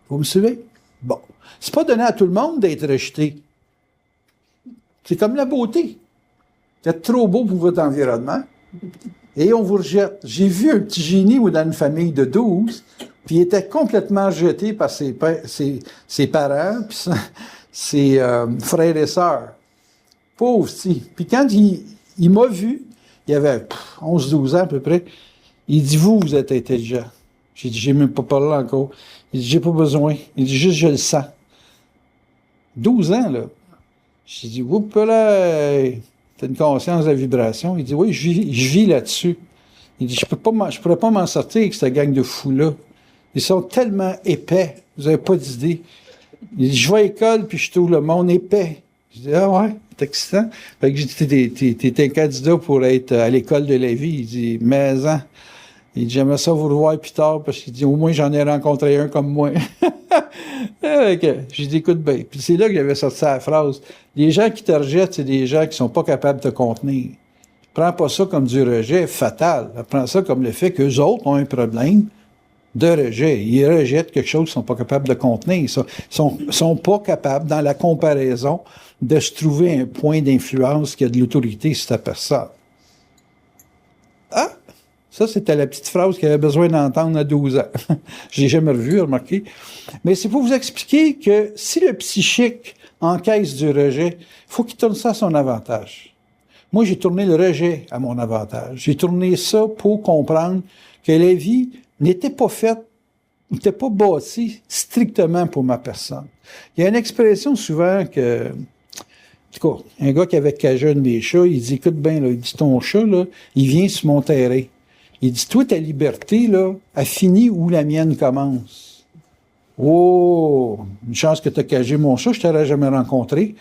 Vous me suivez? Bon. C'est pas donné à tout le monde d'être rejeté. C'est comme la beauté. Vous êtes trop beau pour votre environnement et on vous rejette. J'ai vu un petit génie dans une famille de 12, puis il était complètement rejeté par ses parents, puis ses frères et sœurs. Pauvre petit. Puis quand il m'a vu, il avait 11-12 ans à peu près, il dit, vous êtes intelligent. J'ai dit, j'ai même pas parlé encore. Il dit, j'ai pas besoin. Il dit, juste, je le sens. 12 ans, là. J'ai dit, oups là, t'as une conscience de la vibration. Il dit, oui, je vis là-dessus. Il dit, je pourrais pas m'en sortir avec cette gang de fous-là. Ils sont tellement épais. Vous avez pas d'idée. Il dit, je vais à l'école, puis je trouve le monde épais. Je dis, ah ouais, c'est excitant. Fait que j'ai dit, t'es un candidat pour être à l'école de la vie. Il dit, mais hein. Il dit, j'aimerais ça vous revoir plus tard, parce qu'il dit, au moins j'en ai rencontré un comme moi. J'ai dit, écoute bien. Puis c'est là que j'avais sorti la phrase. Les gens qui te rejettent, c'est des gens qui sont pas capables de te contenir. Prends pas ça comme du rejet fatal. Prends ça comme le fait qu'eux autres ont un problème de rejet. Ils rejettent quelque chose qu'ils sont pas capables de contenir. Ils sont pas capables, dans la comparaison, de se trouver un point d'influence qui a de l'autorité sur ta personne. Ah! Ça, c'était la petite phrase qu'il avait besoin d'entendre à 12 ans. Je l'ai jamais revu, remarquez. Mais c'est pour vous expliquer que si le psychique encaisse du rejet, il faut qu'il tourne ça à son avantage. Moi, j'ai tourné le rejet à mon avantage. J'ai tourné ça pour comprendre que la vie n'était pas faite, n'était pas bâtie strictement pour ma personne. Il y a une expression souvent que... En tout cas, un gars qui avait cagé un de mes chats, il dit, écoute bien, là, il dit, ton chat, là, il vient sur mon terrain. Il dit, toi, ta liberté, là, a fini où la mienne commence. Oh, une chance que tu as cagé mon chat, je t'aurais jamais rencontré.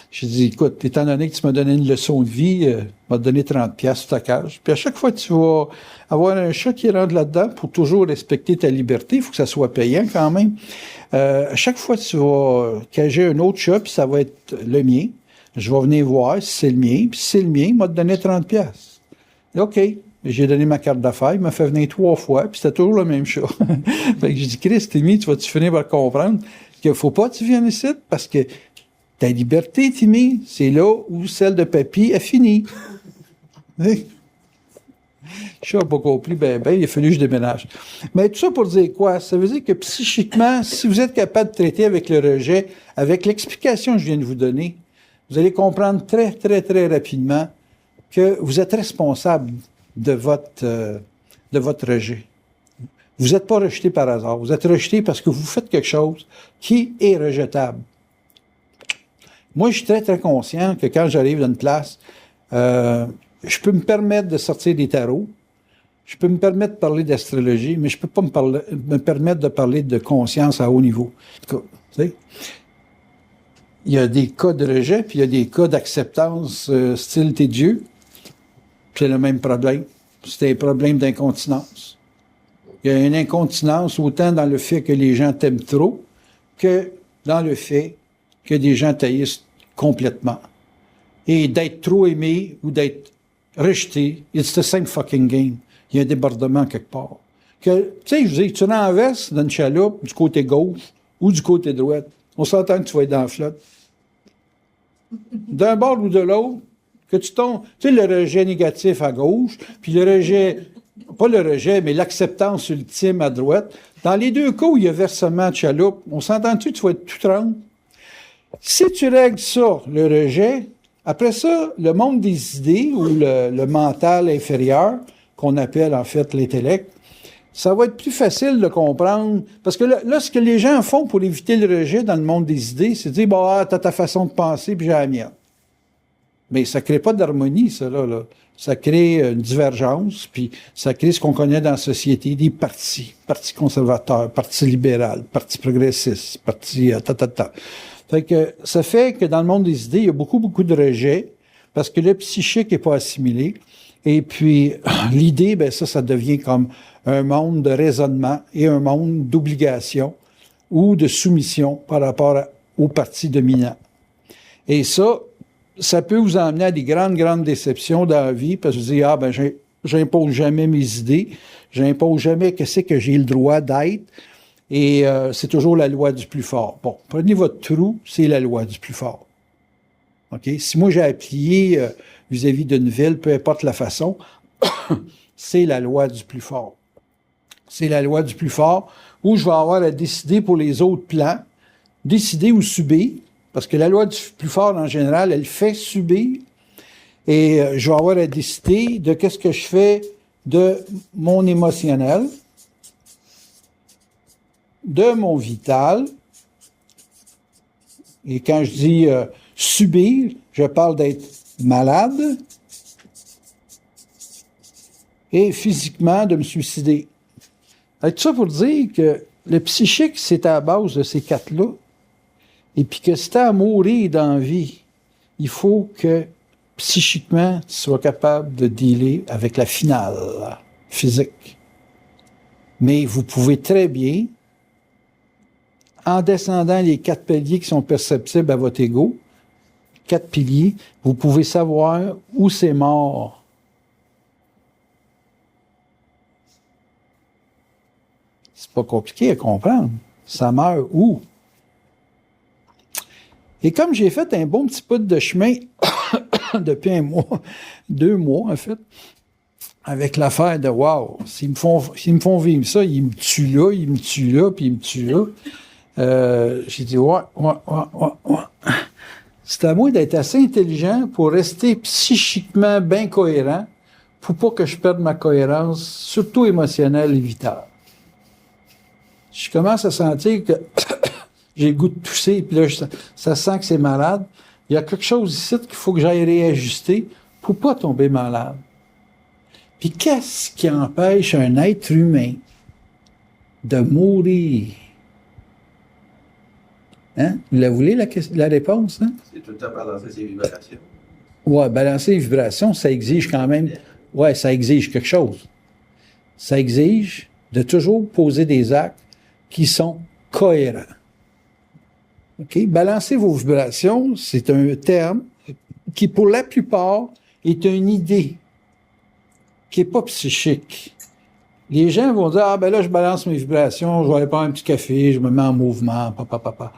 J'ai dit, écoute, étant donné que tu m'as donné une leçon de vie, m'a donné 30$ sur ta cage. Puis à chaque fois que tu vas avoir un chat qui rentre là-dedans, pour toujours respecter ta liberté, il faut que ça soit payant quand même. À chaque fois que tu vas cager un autre chat, puis ça va être le mien, Je vais venir voir si c'est le mien, puis si c'est le mien, il m'a donné 30 pièces. OK. J'ai donné ma carte d'affaires, il m'a fait venir 3 fois, puis c'était toujours le même chat. Fait que j'ai dit, Chris, Timmy, tu vas-tu finir par comprendre qu'il faut pas que tu viennes ici, parce que ta liberté, Timmy, c'est là où celle de papy est finie. Hein? Je n'ai pas compris, il a fallu que je déménage. Mais tout ça pour dire quoi? Ça veut dire que psychiquement, si vous êtes capable de traiter avec le rejet, avec l'explication que je viens de vous donner, vous allez comprendre très, très, très rapidement que vous êtes responsable de votre rejet. Vous n'êtes pas rejeté par hasard. Vous êtes rejeté parce que vous faites quelque chose qui est rejetable. Moi, je suis très, très conscient que quand j'arrive dans une place, je peux me permettre de sortir des tarots, je peux me permettre de parler d'astrologie, mais je peux pas me permettre de parler de conscience à haut niveau. En tout cas, tu sais, il y a des cas de rejet, puis il y a des cas d'acceptance, style t'es Dieu. C'est le même problème. C'est un problème d'incontinence. Il y a une incontinence autant dans le fait que les gens t'aiment trop que dans le fait que des gens t'haïssent complètement. Et d'être trop aimé ou d'être rejeté, it's the same fucking game. Il y a un débordement quelque part. Tu sais, je dis, tu renverses dans une chaloupe du côté gauche ou du côté droit. On s'entend que tu vas être dans la flotte. D'un bord ou de l'autre, que tu tombes, tu sais, le rejet négatif à gauche, puis le rejet, pas le rejet, mais l'acceptance ultime à droite. Dans les deux cas où il y a versement de chaloupe, on s'entend-tu que tu vas être tout tremble? Si tu règles ça, le rejet, après ça, le monde des idées ou le mental inférieur, qu'on appelle en fait l'intellect, ça va être plus facile de comprendre. Parce que là, ce que les gens font pour éviter le rejet dans le monde des idées, c'est de dire, t'as ta façon de penser, puis j'ai la mienne. Mais ça crée pas d'harmonie, ça, là. Ça crée une divergence, puis ça crée ce qu'on connaît dans la société, des partis. Parti conservateur, parti libéral, parti progressiste, parti Fait que ça fait que dans le monde des idées, il y a beaucoup, beaucoup de rejet, parce que le psychique n'est pas assimilé. Et puis, l'idée, ça devient comme un monde de raisonnement et un monde d'obligation ou de soumission par rapport au parti dominant. Et ça peut vous emmener à des grandes, grandes déceptions dans la vie, parce que vous dites, j'impose jamais mes idées, j'impose jamais qu'est-ce que j'ai le droit d'être, et c'est toujours la loi du plus fort. Bon, prenez votre trou, c'est la loi du plus fort. OK? Si moi j'ai à plier vis-à-vis d'une ville, peu importe la façon, c'est la loi du plus fort. C'est la loi du plus fort, où je vais avoir à décider pour les autres plans, décider ou subir, parce que la loi du plus fort, en général, elle fait subir, et je vais avoir à décider de qu'est-ce que je fais de mon émotionnel, de mon vital, et quand je dis subir, je parle d'être malade, et physiquement de me suicider. Tout ça pour dire que le psychique, c'est à la base de ces quatre-là, et puis que si t'as à mourir dans la vie, il faut que psychiquement, tu sois capable de dealer avec la finale physique. Mais vous pouvez très bien, en descendant les 4 piliers qui sont perceptibles à votre ego, 4 piliers, vous pouvez savoir où c'est mort. C'est pas compliqué à comprendre. Ça meurt où? Et comme j'ai fait un bon petit bout de chemin depuis 1 mois, 2 mois en fait, avec l'affaire de wow, s'ils me font vivre ça, ils me tuent là, puis ils me tuent là. J'ai dit ouais. C'est à moi d'être assez intelligent pour rester psychiquement bien cohérent pour pas que je perde ma cohérence, surtout émotionnelle et vitale. Je commence à sentir que j'ai le goût de tousser, puis là, ça sent que c'est malade. Il y a quelque chose ici qu'il faut que j'aille réajuster pour pas tomber malade. Puis qu'est-ce qui empêche un être humain de mourir? Hein? Vous la voulez, la réponse? Hein? C'est tout le temps balancer ses vibrations. Ouais, balancer les vibrations, ça exige quand même... Ouais, ça exige quelque chose. Ça exige de toujours poser des actes qui sont cohérents. OK? Balancer vos vibrations, c'est un terme qui pour la plupart, est une idée qui n'est pas psychique. Les gens vont dire, ah ben là, je balance mes vibrations, je vais aller prendre un petit café, je me mets en mouvement, papa.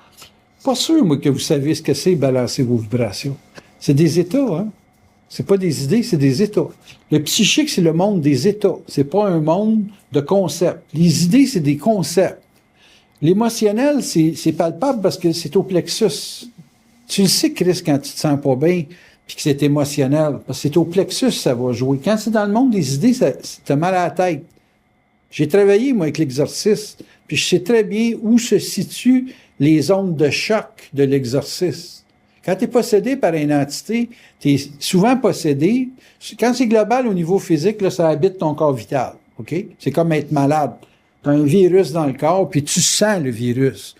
Pas sûr, moi, que vous savez ce que c'est balancer vos vibrations. C'est des états, hein. C'est pas des idées, c'est des états. Le psychique, c'est le monde des états. C'est pas un monde de concepts. Les idées, c'est des concepts. L'émotionnel, c'est palpable parce que c'est au plexus. Tu le sais, Chris, quand tu te sens pas bien, puis que c'est émotionnel. Parce que c'est au plexus, ça va jouer. Quand c'est dans le monde des idées, t'as mal à la tête. J'ai travaillé, moi, avec l'exorcisme, puis je sais très bien où se situent les ondes de choc de l'exorcisme. Quand tu es possédé par une entité, tu es souvent possédé. Quand c'est global au niveau physique, là, ça habite ton corps vital. OK? C'est comme être malade. Tu as un virus dans le corps, puis tu sens le virus.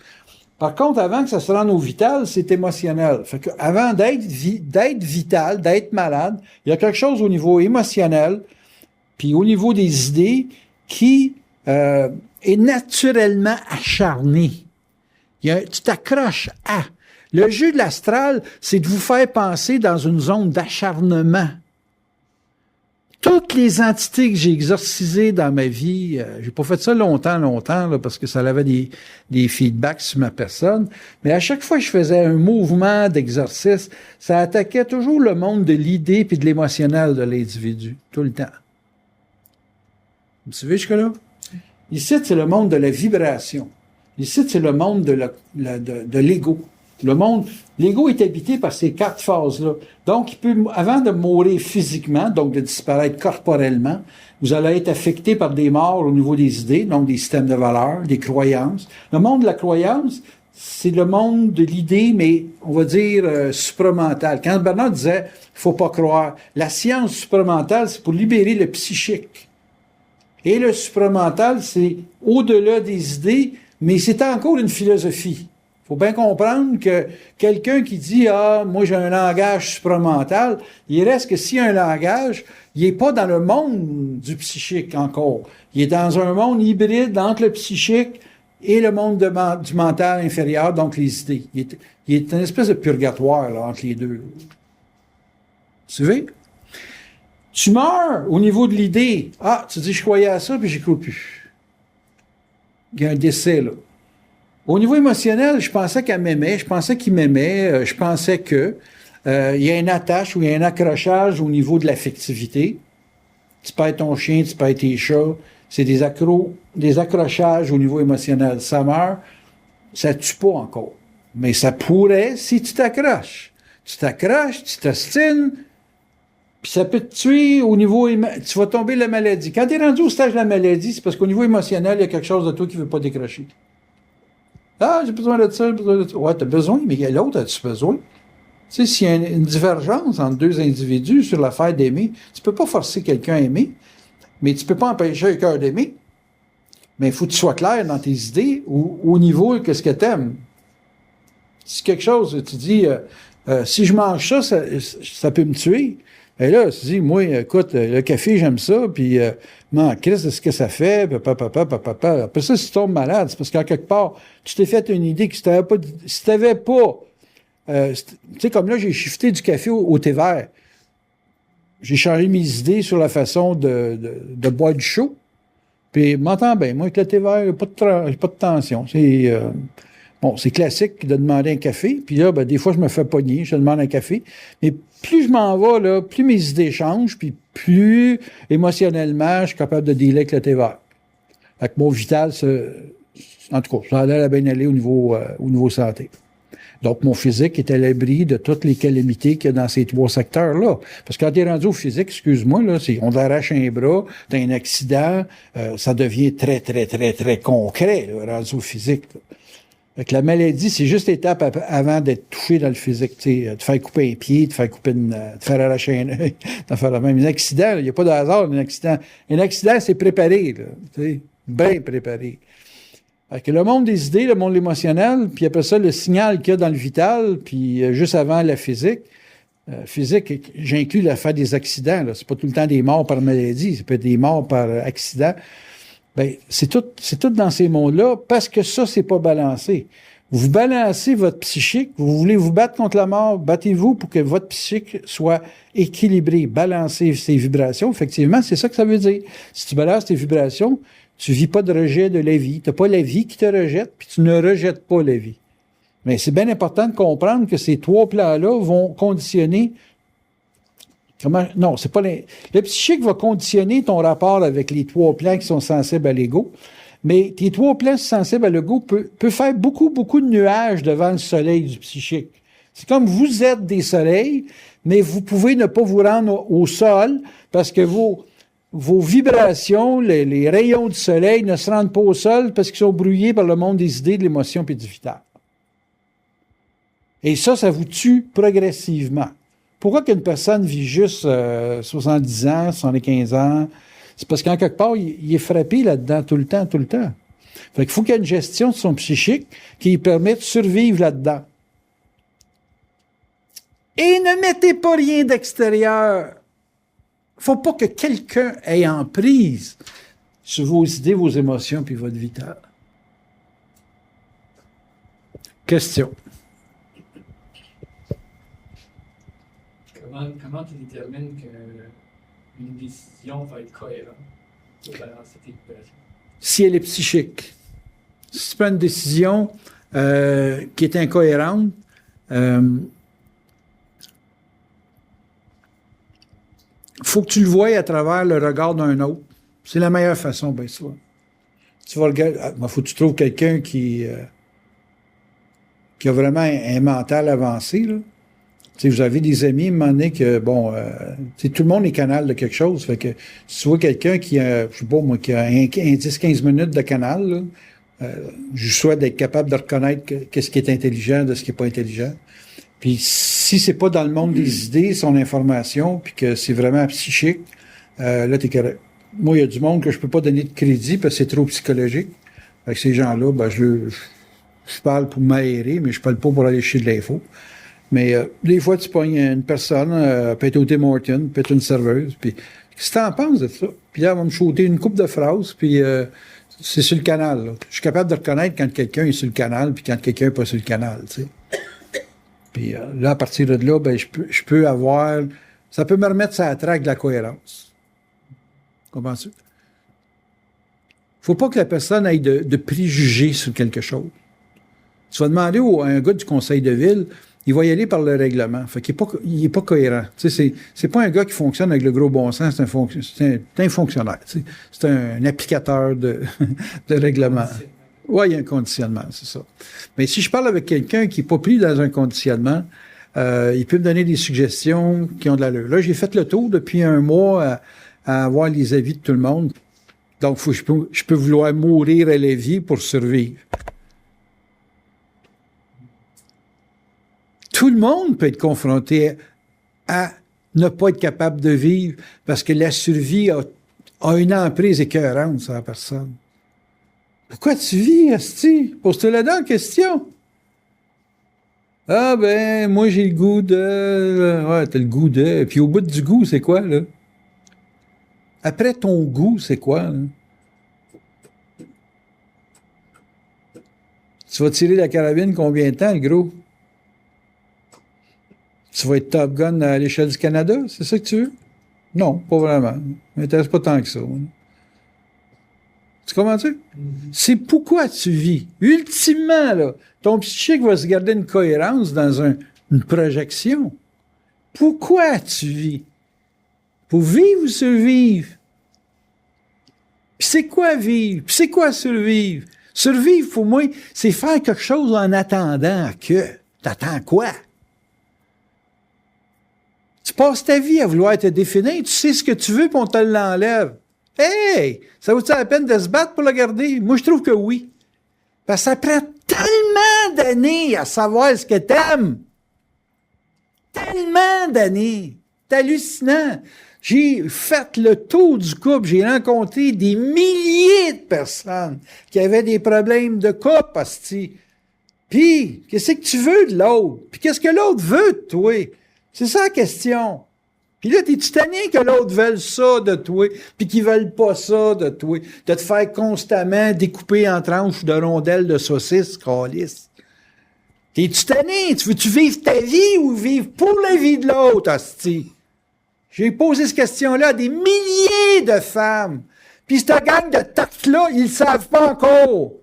Par contre, avant que ça se rende au vital, c'est émotionnel. Fait que avant d'être vital, d'être malade, il y a quelque chose au niveau émotionnel, puis au niveau des idées, qui est naturellement acharné. Tu t'accroches à. Le jeu de l'astral, c'est de vous faire penser dans une zone d'acharnement. Toutes les entités que j'ai exorcisées dans ma vie, j'ai pas fait ça longtemps, là, parce que ça avait des feedbacks sur ma personne, mais à chaque fois que je faisais un mouvement d'exorcisme, ça attaquait toujours le monde de l'idée puis de l'émotionnel de l'individu, tout le temps. Vous suivez jusque-là? Ici, c'est le monde de la vibration. Ici, c'est le monde de l'ego. L'ego est habité par ces 4 phases-là. Donc, il peut, avant de mourir physiquement, donc de disparaître corporellement, vous allez être affecté par des morts au niveau des idées, donc des systèmes de valeurs, des croyances. Le monde de la croyance, c'est le monde de l'idée, mais on va dire supramentale. Quand Bernard disait « faut pas croire », la science supramentale, c'est pour libérer le psychique. Et le supramental, c'est au-delà des idées, mais c'est encore une philosophie. Il faut bien comprendre que quelqu'un qui dit « Ah, moi j'ai un langage supramental », il reste que s'il y a un langage, il n'est pas dans le monde du psychique encore. Il est dans un monde hybride entre le psychique et le monde du mental inférieur, donc les idées. Il est une espèce de purgatoire là, entre les deux. Vous suivez? Tu meurs au niveau de l'idée. Ah, tu dis, je croyais à ça, puis j'y crois plus. Il y a un décès, là. Au niveau émotionnel, je pensais qu'elle m'aimait, je pensais qu'il m'aimait, je pensais que il y a une attache ou il y a un accrochage au niveau de l'affectivité. Tu perds ton chien, tu perds tes chats. C'est des accrochages au niveau émotionnel. Ça meurt, ça tue pas encore. Mais ça pourrait si tu t'accroches. Tu t'accroches, tu t'ostines, puis ça peut te tuer au niveau... Tu vas tomber la maladie. Quand tu es rendu au stage de la maladie, c'est parce qu'au niveau émotionnel, il y a quelque chose de toi qui ne veut pas décrocher. Ah, j'ai besoin de ça, j'ai besoin de ça. Ouais, t'as besoin, mais l'autre, as-tu besoin? Tu sais, s'il y a une divergence entre deux individus sur l'affaire d'aimer, tu peux pas forcer quelqu'un à aimer, mais tu peux pas empêcher un cœur d'aimer. Mais il faut que tu sois clair dans tes idées au niveau de ce que t'aimes. Si quelque chose, tu dis, si je mange ça peut me tuer. Et là, tu dis, moi, écoute, le café, j'aime ça, puis, Christ, c'est ce que ça fait, papa. Après ça, si tu tombes malade, c'est parce qu'en quelque part, tu t'es fait une idée que si t'avais pas, tu sais, comme là, j'ai shifté du café au thé vert. J'ai changé mes idées sur la façon de boire du chaud. Puis, m'entends bien, moi, avec le thé vert, il n'y a pas de tension. C'est classique de demander un café. Puis là, des fois, je me fais pogner, je demande un café. Mais plus je m'en vais, là, plus mes idées changent, puis plus émotionnellement, je suis capable de dealer avec le thé vert. Fait que mon vital, en tout cas, ça allait bien aller au niveau santé. Donc, mon physique est à l'abri de toutes les calamités qu'il y a dans ces 3 secteurs-là. Parce que quand tu es rendu au physique, excuse-moi, là, on t'arrache un bras, t'as un accident, ça devient très, très, très, très concret, là, rendu au physique, là. Fait que la maladie, c'est juste l'étape avant d'être touché dans le physique. Tu sais, te faire couper un pied, te faire arracher un œil, te faire la même. Un accident, il n'y a pas de hasard, un accident. Un accident, c'est préparé, là, tu sais, bien préparé. Fait que le monde des idées, le monde émotionnel, puis après ça, le signal qu'il y a dans le vital, puis juste avant la physique. Physique, j'inclus l'affaire des accidents, là. C'est pas tout le temps des morts par maladie, ça peut être des morts par accident. Ben, c'est tout dans ces mondes-là, parce que ça, c'est pas balancé. Vous balancez votre psychique, vous voulez vous battre contre la mort, battez-vous pour que votre psychique soit équilibré, balancer ses vibrations. Effectivement, c'est ça que ça veut dire. Si tu balances tes vibrations, tu vis pas de rejet de la vie. Tu n'as pas la vie qui te rejette, puis tu ne rejettes pas la vie. Mais c'est bien important de comprendre que ces 3 plans-là vont conditionner. Non, c'est pas le psychique va conditionner ton rapport avec les 3 plans qui sont sensibles à l'ego. Mais tes 3 plans sensibles à l'ego peut faire beaucoup, beaucoup de nuages devant le soleil du psychique. C'est comme vous êtes des soleils, mais vous pouvez ne pas vous rendre au sol parce que vos vibrations, les rayons du soleil ne se rendent pas au sol parce qu'ils sont brouillés par le monde des idées, de l'émotion et du vital. Et ça vous tue progressivement. Pourquoi qu'une personne vit juste 70 ans, 75 ans? C'est parce qu'en quelque part, il est frappé là-dedans tout le temps. Fait qu'il faut qu'il y ait une gestion de son psychique qui lui permette de survivre là-dedans. Et ne mettez pas rien d'extérieur. Faut pas que quelqu'un ait emprise sur vos idées, vos émotions puis votre vital. Question. Comment tu détermines qu'une décision va être cohérente pour balancer tes vibrations? Si elle est psychique. Si tu prends une décision qui est incohérente, faut que tu le voies à travers le regard d'un autre. C'est la meilleure façon, bien sûr. Tu vas regarder. Faut que tu trouves quelqu'un qui a vraiment un mental avancé, là. T'sais, vous avez des amis, à un moment donné, que, tout le monde est canal de quelque chose. Fait que si tu vois quelqu'un qui a, je sais pas moi, qui a un 10-15 minutes de canal, là, je souhaite d'être capable de reconnaître qu'est-ce qui est intelligent de ce qui est pas intelligent. Puis si c'est pas dans le monde des idées, son information, puis que c'est vraiment psychique, là, t'es correct. Moi, il y a du monde que je peux pas donner de crédit parce que c'est trop psychologique. Avec ces gens-là, je parle pour m'aérer, mais je parle pas pour aller chier de l'info. Mais des fois, tu pognes une personne, peut être au Tim Hortons, peut être une serveuse, puis qu'est-ce que t'en penses de ça? Puis là, elle va me shooter une couple de phrases, puis c'est sur le canal. Là. Je suis capable de reconnaître quand quelqu'un est sur le canal, puis quand quelqu'un n'est pas sur le canal, tu sais. Puis là, à partir de là, je peux avoir... Ça peut me remettre sur la traque de la cohérence. Comprends-tu? Faut pas que la personne ait de préjugés sur quelque chose. Tu vas demander à un gars du conseil de ville, il va y aller par le règlement. Fait qu'il est pas cohérent. Tu sais, c'est pas un gars qui fonctionne avec le gros bon sens, c'est un fonctionnaire. Tu sais. C'est un applicateur de règlement. Oui, il y a un conditionnement, c'est ça. Mais si je parle avec quelqu'un qui n'est pas pris dans un conditionnement, il peut me donner des suggestions qui ont de l'allure. Là, j'ai fait le tour depuis un mois à avoir les avis de tout le monde. Donc, je peux vouloir mourir à la vie pour survivre. Tout le monde peut être confronté à ne pas être capable de vivre parce que la survie a une emprise écœurante sur la personne. Pourquoi tu vis, asti? Pose-toi là-dedans question. Ah moi j'ai le goût de... Ouais, t'as le goût de... Puis au bout du goût, c'est quoi, là? Après ton goût, c'est quoi, là? Tu vas tirer la carabine combien de temps, le gros? Tu vas être Top Gun à l'échelle du Canada? C'est ça que tu veux? Non, pas vraiment. Ça m'intéresse pas tant que ça. Tu comprends-tu? Mm-hmm. C'est pourquoi tu vis. Ultimement, là, ton psychique va se garder une cohérence dans une projection. Pourquoi tu vis? Pour vivre ou survivre? Puis c'est quoi vivre? Puis c'est quoi survivre? Survivre, pour moi, c'est faire quelque chose en attendant que. T'attends quoi? Tu passes ta vie à vouloir te définir, tu sais ce que tu veux, puis on te l'enlève. Hey! Ça vaut-tu la peine de se battre pour le garder? Moi, je trouve que oui. Parce que ça prend tellement d'années à savoir ce que t'aimes. Tellement d'années. C'est hallucinant. J'ai fait le tour du couple. J'ai rencontré des milliers de personnes qui avaient des problèmes de couple, hostie. Puis, qu'est-ce que tu veux de l'autre? Puis, qu'est-ce que l'autre veut de toi? C'est ça la question. Puis là, t'es-tu tanné que l'autre veuille ça de toi, puis qu'ils veulent pas ça de toi, de te faire constamment découper en tranches de rondelles de saucisses, câlisse. T'es-tu tanné? Tu veux-tu vivre ta vie ou vivre pour la vie de l'autre, hostie? J'ai posé cette question-là à des milliers de femmes. Puis cette gang de tartes-là, ils le savent pas encore.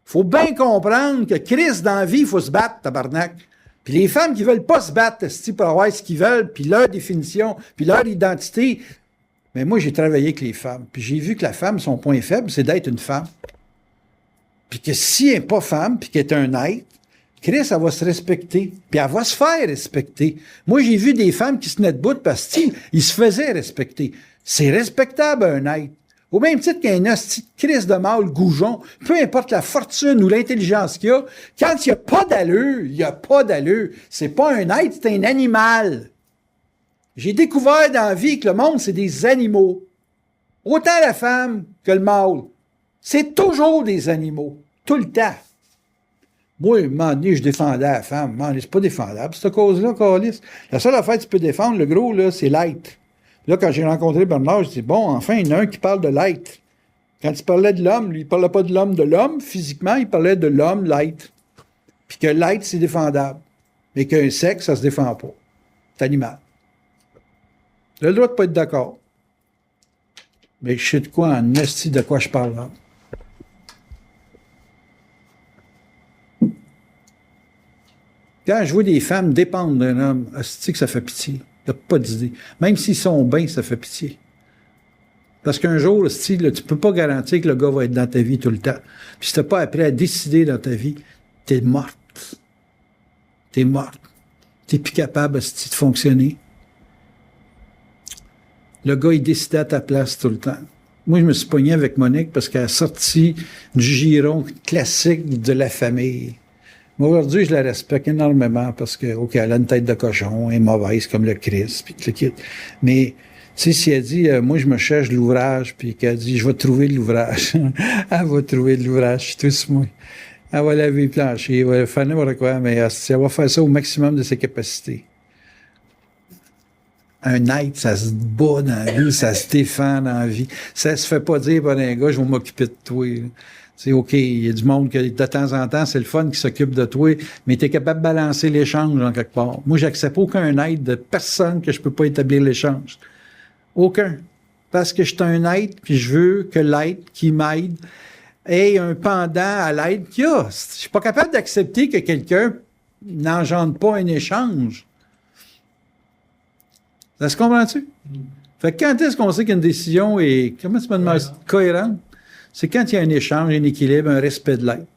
Faut bien comprendre que Christ, dans la vie, il faut se battre, tabarnak. Puis les femmes qui veulent pas se battre, hostie, pour avoir ce qu'ils veulent, puis leur définition, puis leur identité. Mais moi, j'ai travaillé avec les femmes. Puis j'ai vu que la femme, son point faible, c'est d'être une femme. Puis que si elle n'est pas femme, puis qu'elle est un être, Chris, elle va se respecter. Puis elle va se faire respecter. Moi, j'ai vu des femmes qui se tenaient debout parce qu'ils se faisaient respecter. C'est respectable, un être. Au même titre qu'un hostie de Chris de mâle goujon, peu importe la fortune ou l'intelligence qu'il y a, quand il n'y a pas d'allure, il n'y a pas d'allure. C'est pas un être, c'est un animal. J'ai découvert dans la vie que le monde, c'est des animaux. Autant la femme que le mâle. C'est toujours des animaux. Tout le temps. Moi, à un moment donné, je défendais la femme. C'est pas défendable, cette cause-là, Carlis. La seule affaire que tu peux défendre, le gros, là, c'est l'être. Là, quand j'ai rencontré Bernard, je dis, bon, enfin, il y en a un qui parle de l'être. Quand il parlait de l'homme, lui, il parlait pas de l'homme, physiquement, il parlait de l'homme, l'être. Puis que l'être, c'est défendable. Mais qu'un sexe, ça se défend pas. C'est animal. Il a le droit de pas être d'accord. Mais je sais de quoi, en esti, de quoi je parle là. Quand je vois des femmes dépendre d'un homme, esti que ça fait pitié. T'as pas d'idée. Même s'ils sont bien, ça fait pitié. Parce qu'un jour, esti, là, tu peux pas garantir que le gars va être dans ta vie tout le temps. Puis si t'as pas appris à décider dans ta vie, t'es morte. T'es morte. T'es plus capable, esti, de fonctionner. Le gars, il décidait à ta place tout le temps. Moi, je me suis pogné avec Monique parce qu'elle a sorti du giron classique de la famille. Mais aujourd'hui, je la respecte énormément parce que, OK, elle a une tête de cochon, elle est mauvaise comme le Christ, puis le kit. Mais, tu sais, si elle dit, moi, je me cherche de l'ouvrage, puis qu'elle dit, je vais trouver de l'ouvrage. Elle va trouver de l'ouvrage, je suis tous moi. Elle va laver le plancher, elle va faire n'importe quoi, mais elle va faire ça au maximum de ses capacités. Un être, ça se bat dans la vie, ça se défend dans la vie. Ça se fait pas dire par un gars, je vais m'occuper de toi. C'est OK, il y a du monde que de temps en temps, c'est le fun qui s'occupe de toi, mais tu es capable de balancer l'échange en quelque part. Moi, j'accepte aucun aide de personne que je peux pas établir l'échange. Aucun. Parce que je suis un être, puis je veux que l'être qui m'aide ait un pendant à l'aide qu'il y a. Je suis pas capable d'accepter que quelqu'un n'engendre pas un échange. Ça se comprend-tu? Fait que quand est-ce qu'on sait qu'une décision est, comment tu me demandes, cohérente? C'est quand il y a un échange, un équilibre, un respect de l'être.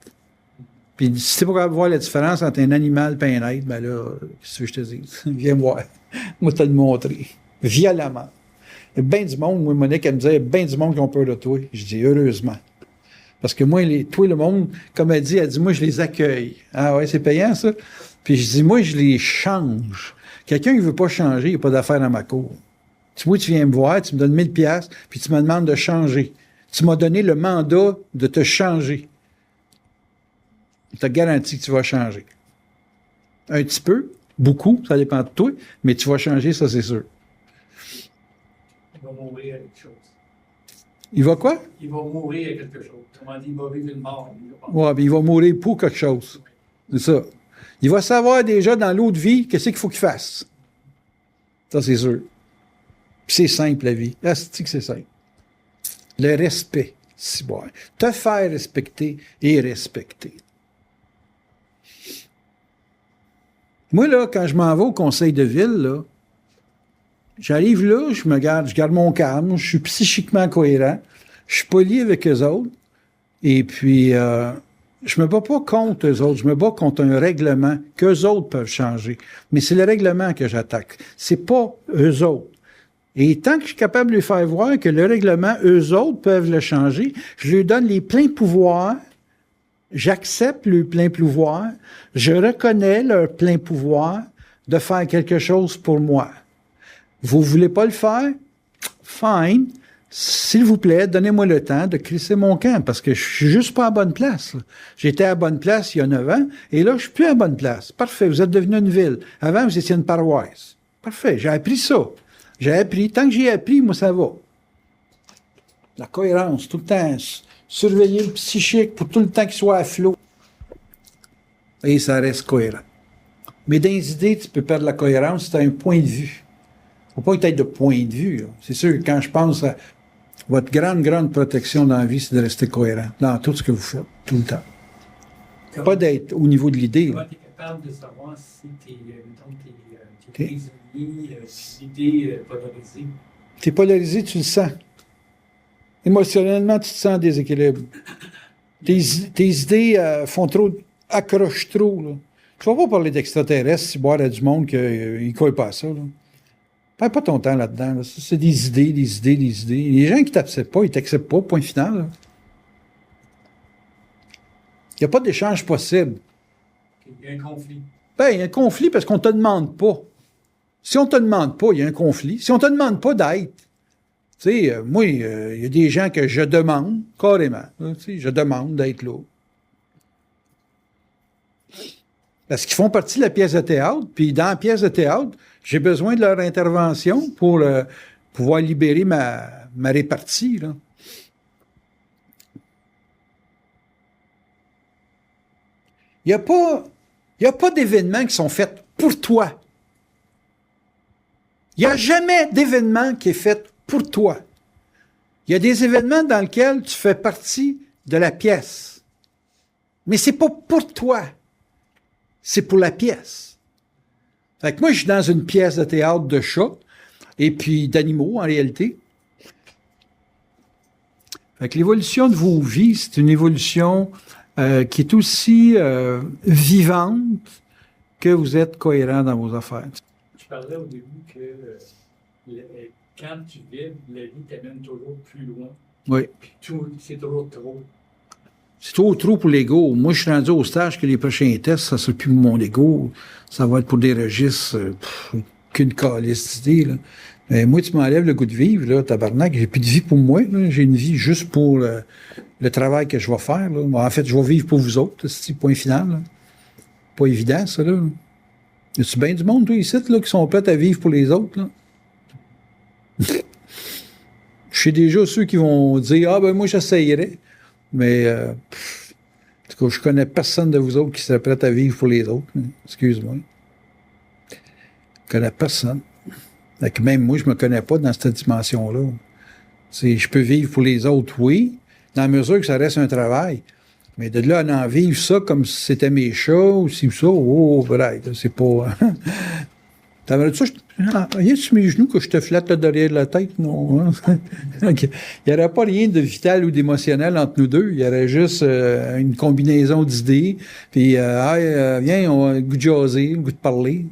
Puis si tu n'es pas capable de voir la différence entre un animal et un être, ben là, qu'est-ce que je te dis? Viens voir. Moi, te le montrer. Violemment. Il y a bien du monde, moi, Monique, elle me disait, il y a bien du monde qui ont peur de toi. Je dis, heureusement. Parce que moi, toi, le monde, comme elle dit, moi, je les accueille. Ah ouais, c'est payant, ça? Puis je dis, moi, je les change. Quelqu'un qui ne veut pas changer, il n'y a pas d'affaire dans ma cour. Tu viens me voir, tu me donnes 1000 $, puis tu me demandes de changer. Tu m'as donné le mandat de te changer. Je te garantis que tu vas changer. Un petit peu, beaucoup, ça dépend de toi, mais tu vas changer, ça c'est sûr. Il va mourir à quelque chose. Il va quoi? Il va mourir à quelque chose. Comment dire, il va vivre une mort. Ouais, puis il va mourir pour quelque chose. C'est ça. Il va savoir déjà dans l'autre vie qu'est-ce qu'il faut qu'il fasse. Ça, c'est sûr. Puis c'est simple, la vie. Là, c'est que c'est simple. Le respect, si bon. Te faire respecter et respecter. Moi, là, quand je m'en vais au conseil de ville, là, j'arrive là, je garde mon calme, je suis psychiquement cohérent, je suis poli avec eux autres, et puis je me bats pas contre eux autres, je me bats contre un règlement qu'eux autres peuvent changer. Mais c'est le règlement que j'attaque, c'est pas eux autres. Et tant que je suis capable de lui faire voir que le règlement, eux autres peuvent le changer, je lui donne les pleins pouvoirs, j'accepte le plein pouvoir, je reconnais leur plein pouvoir de faire quelque chose pour moi. Vous voulez pas le faire? Fine. S'il vous plaît, donnez-moi le temps de crisser mon camp, parce que je suis juste pas à bonne place. Là. J'étais à bonne place il y a 9 ans, et là, je suis plus à bonne place. Parfait, vous êtes devenu une ville. Avant, vous étiez une paroisse. Parfait, j'ai appris ça. J'ai appris. Tant que j'ai appris, moi, ça va. La cohérence, tout le temps. Surveiller le psychique pour tout le temps qu'il soit à flot. et ça reste cohérent. Mais dans les idées, tu peux perdre la cohérence si tu as un point de vue. Faut pas être de point de vue. Là. C'est sûr que quand je pense à votre grande protection dans la vie, c'est de rester cohérent dans tout ce que vous faites, tout le temps. Pas d'être au niveau de l'idée. Comment tu es capable de savoir si tes prisonniers, l'idée polarisée? Tu es polarisé, tu le sens. Émotionnellement, tu te sens en déséquilibre. Tes idées font trop, accrochent trop. Là. Tu vas pas parler d'extraterrestres si boire à du monde qu'ils ne croient pas à ça. Là. Perds pas ton temps là-dedans. Là. C'est des idées. Les gens qui t'acceptent pas, ils t'acceptent pas, point final. Là. Il n'y a pas d'échange possible. Il y a un conflit. Ben, il y a un conflit parce qu'on ne te demande pas. Si on ne te demande pas, il y a un conflit. Si on ne te demande pas d'être, tu sais, moi, il y a des gens que je demande, carrément. Tu sais, je demande d'être là. Parce qu'ils font partie de la pièce de théâtre, puis dans la pièce de théâtre, j'ai besoin de leur intervention pour pouvoir libérer ma répartie, là. Il n'y a pas d'événements qui sont faits pour toi. Il n'y a jamais d'événement qui est fait pour toi. Il y a des événements dans lesquels tu fais partie de la pièce. Mais c'est pas pour toi. C'est pour la pièce. Fait que moi, je suis dans une pièce de théâtre de chats et puis d'animaux, en réalité. Fait que l'évolution de vos vies, c'est une évolution qui est aussi vivante que vous êtes cohérent dans vos affaires. Je parlais au début que quand tu vives, la vie t'amène toujours plus loin. Oui. Puis c'est toujours trop. C'est trop pour l'ego. Moi, je suis rendu au stage que les prochains tests, ça ne sera plus mon ego. Ça va être pour des registres qu'une calice d'idées, là. Mais moi, tu m'enlèves le goût de vivre, là, tabarnak. J'ai plus de vie pour moi, là. J'ai une vie juste pour le travail que je vais faire, là. En fait, je vais vivre pour vous autres, c'est point final, là. Pas évident, ça, là. Y a-tu bien du monde, toi, ici, là, qui sont prêts à vivre pour les autres, là? Je sais déjà ceux qui vont dire « Ah, ben moi, j'essayerais. » Mais, en tout cas, je connais personne de vous autres qui serait prêt à vivre pour les autres. Excuse-moi. Je connais personne. Fait que même moi, je me connais pas dans cette dimension-là. Je peux vivre pour les autres, oui, dans la mesure que ça reste un travail. Mais de là à en vivre ça comme si c'était mes chats ou si ça, vrai, c'est pas... T'as vu ça? Rien sur mes genoux que je te flatte là derrière la tête, non? Hein? Il n'y aurait pas rien de vital ou d'émotionnel entre nous deux. Il y aurait juste une combinaison d'idées. Puis, viens, on a le goût de jaser, le goût de parler.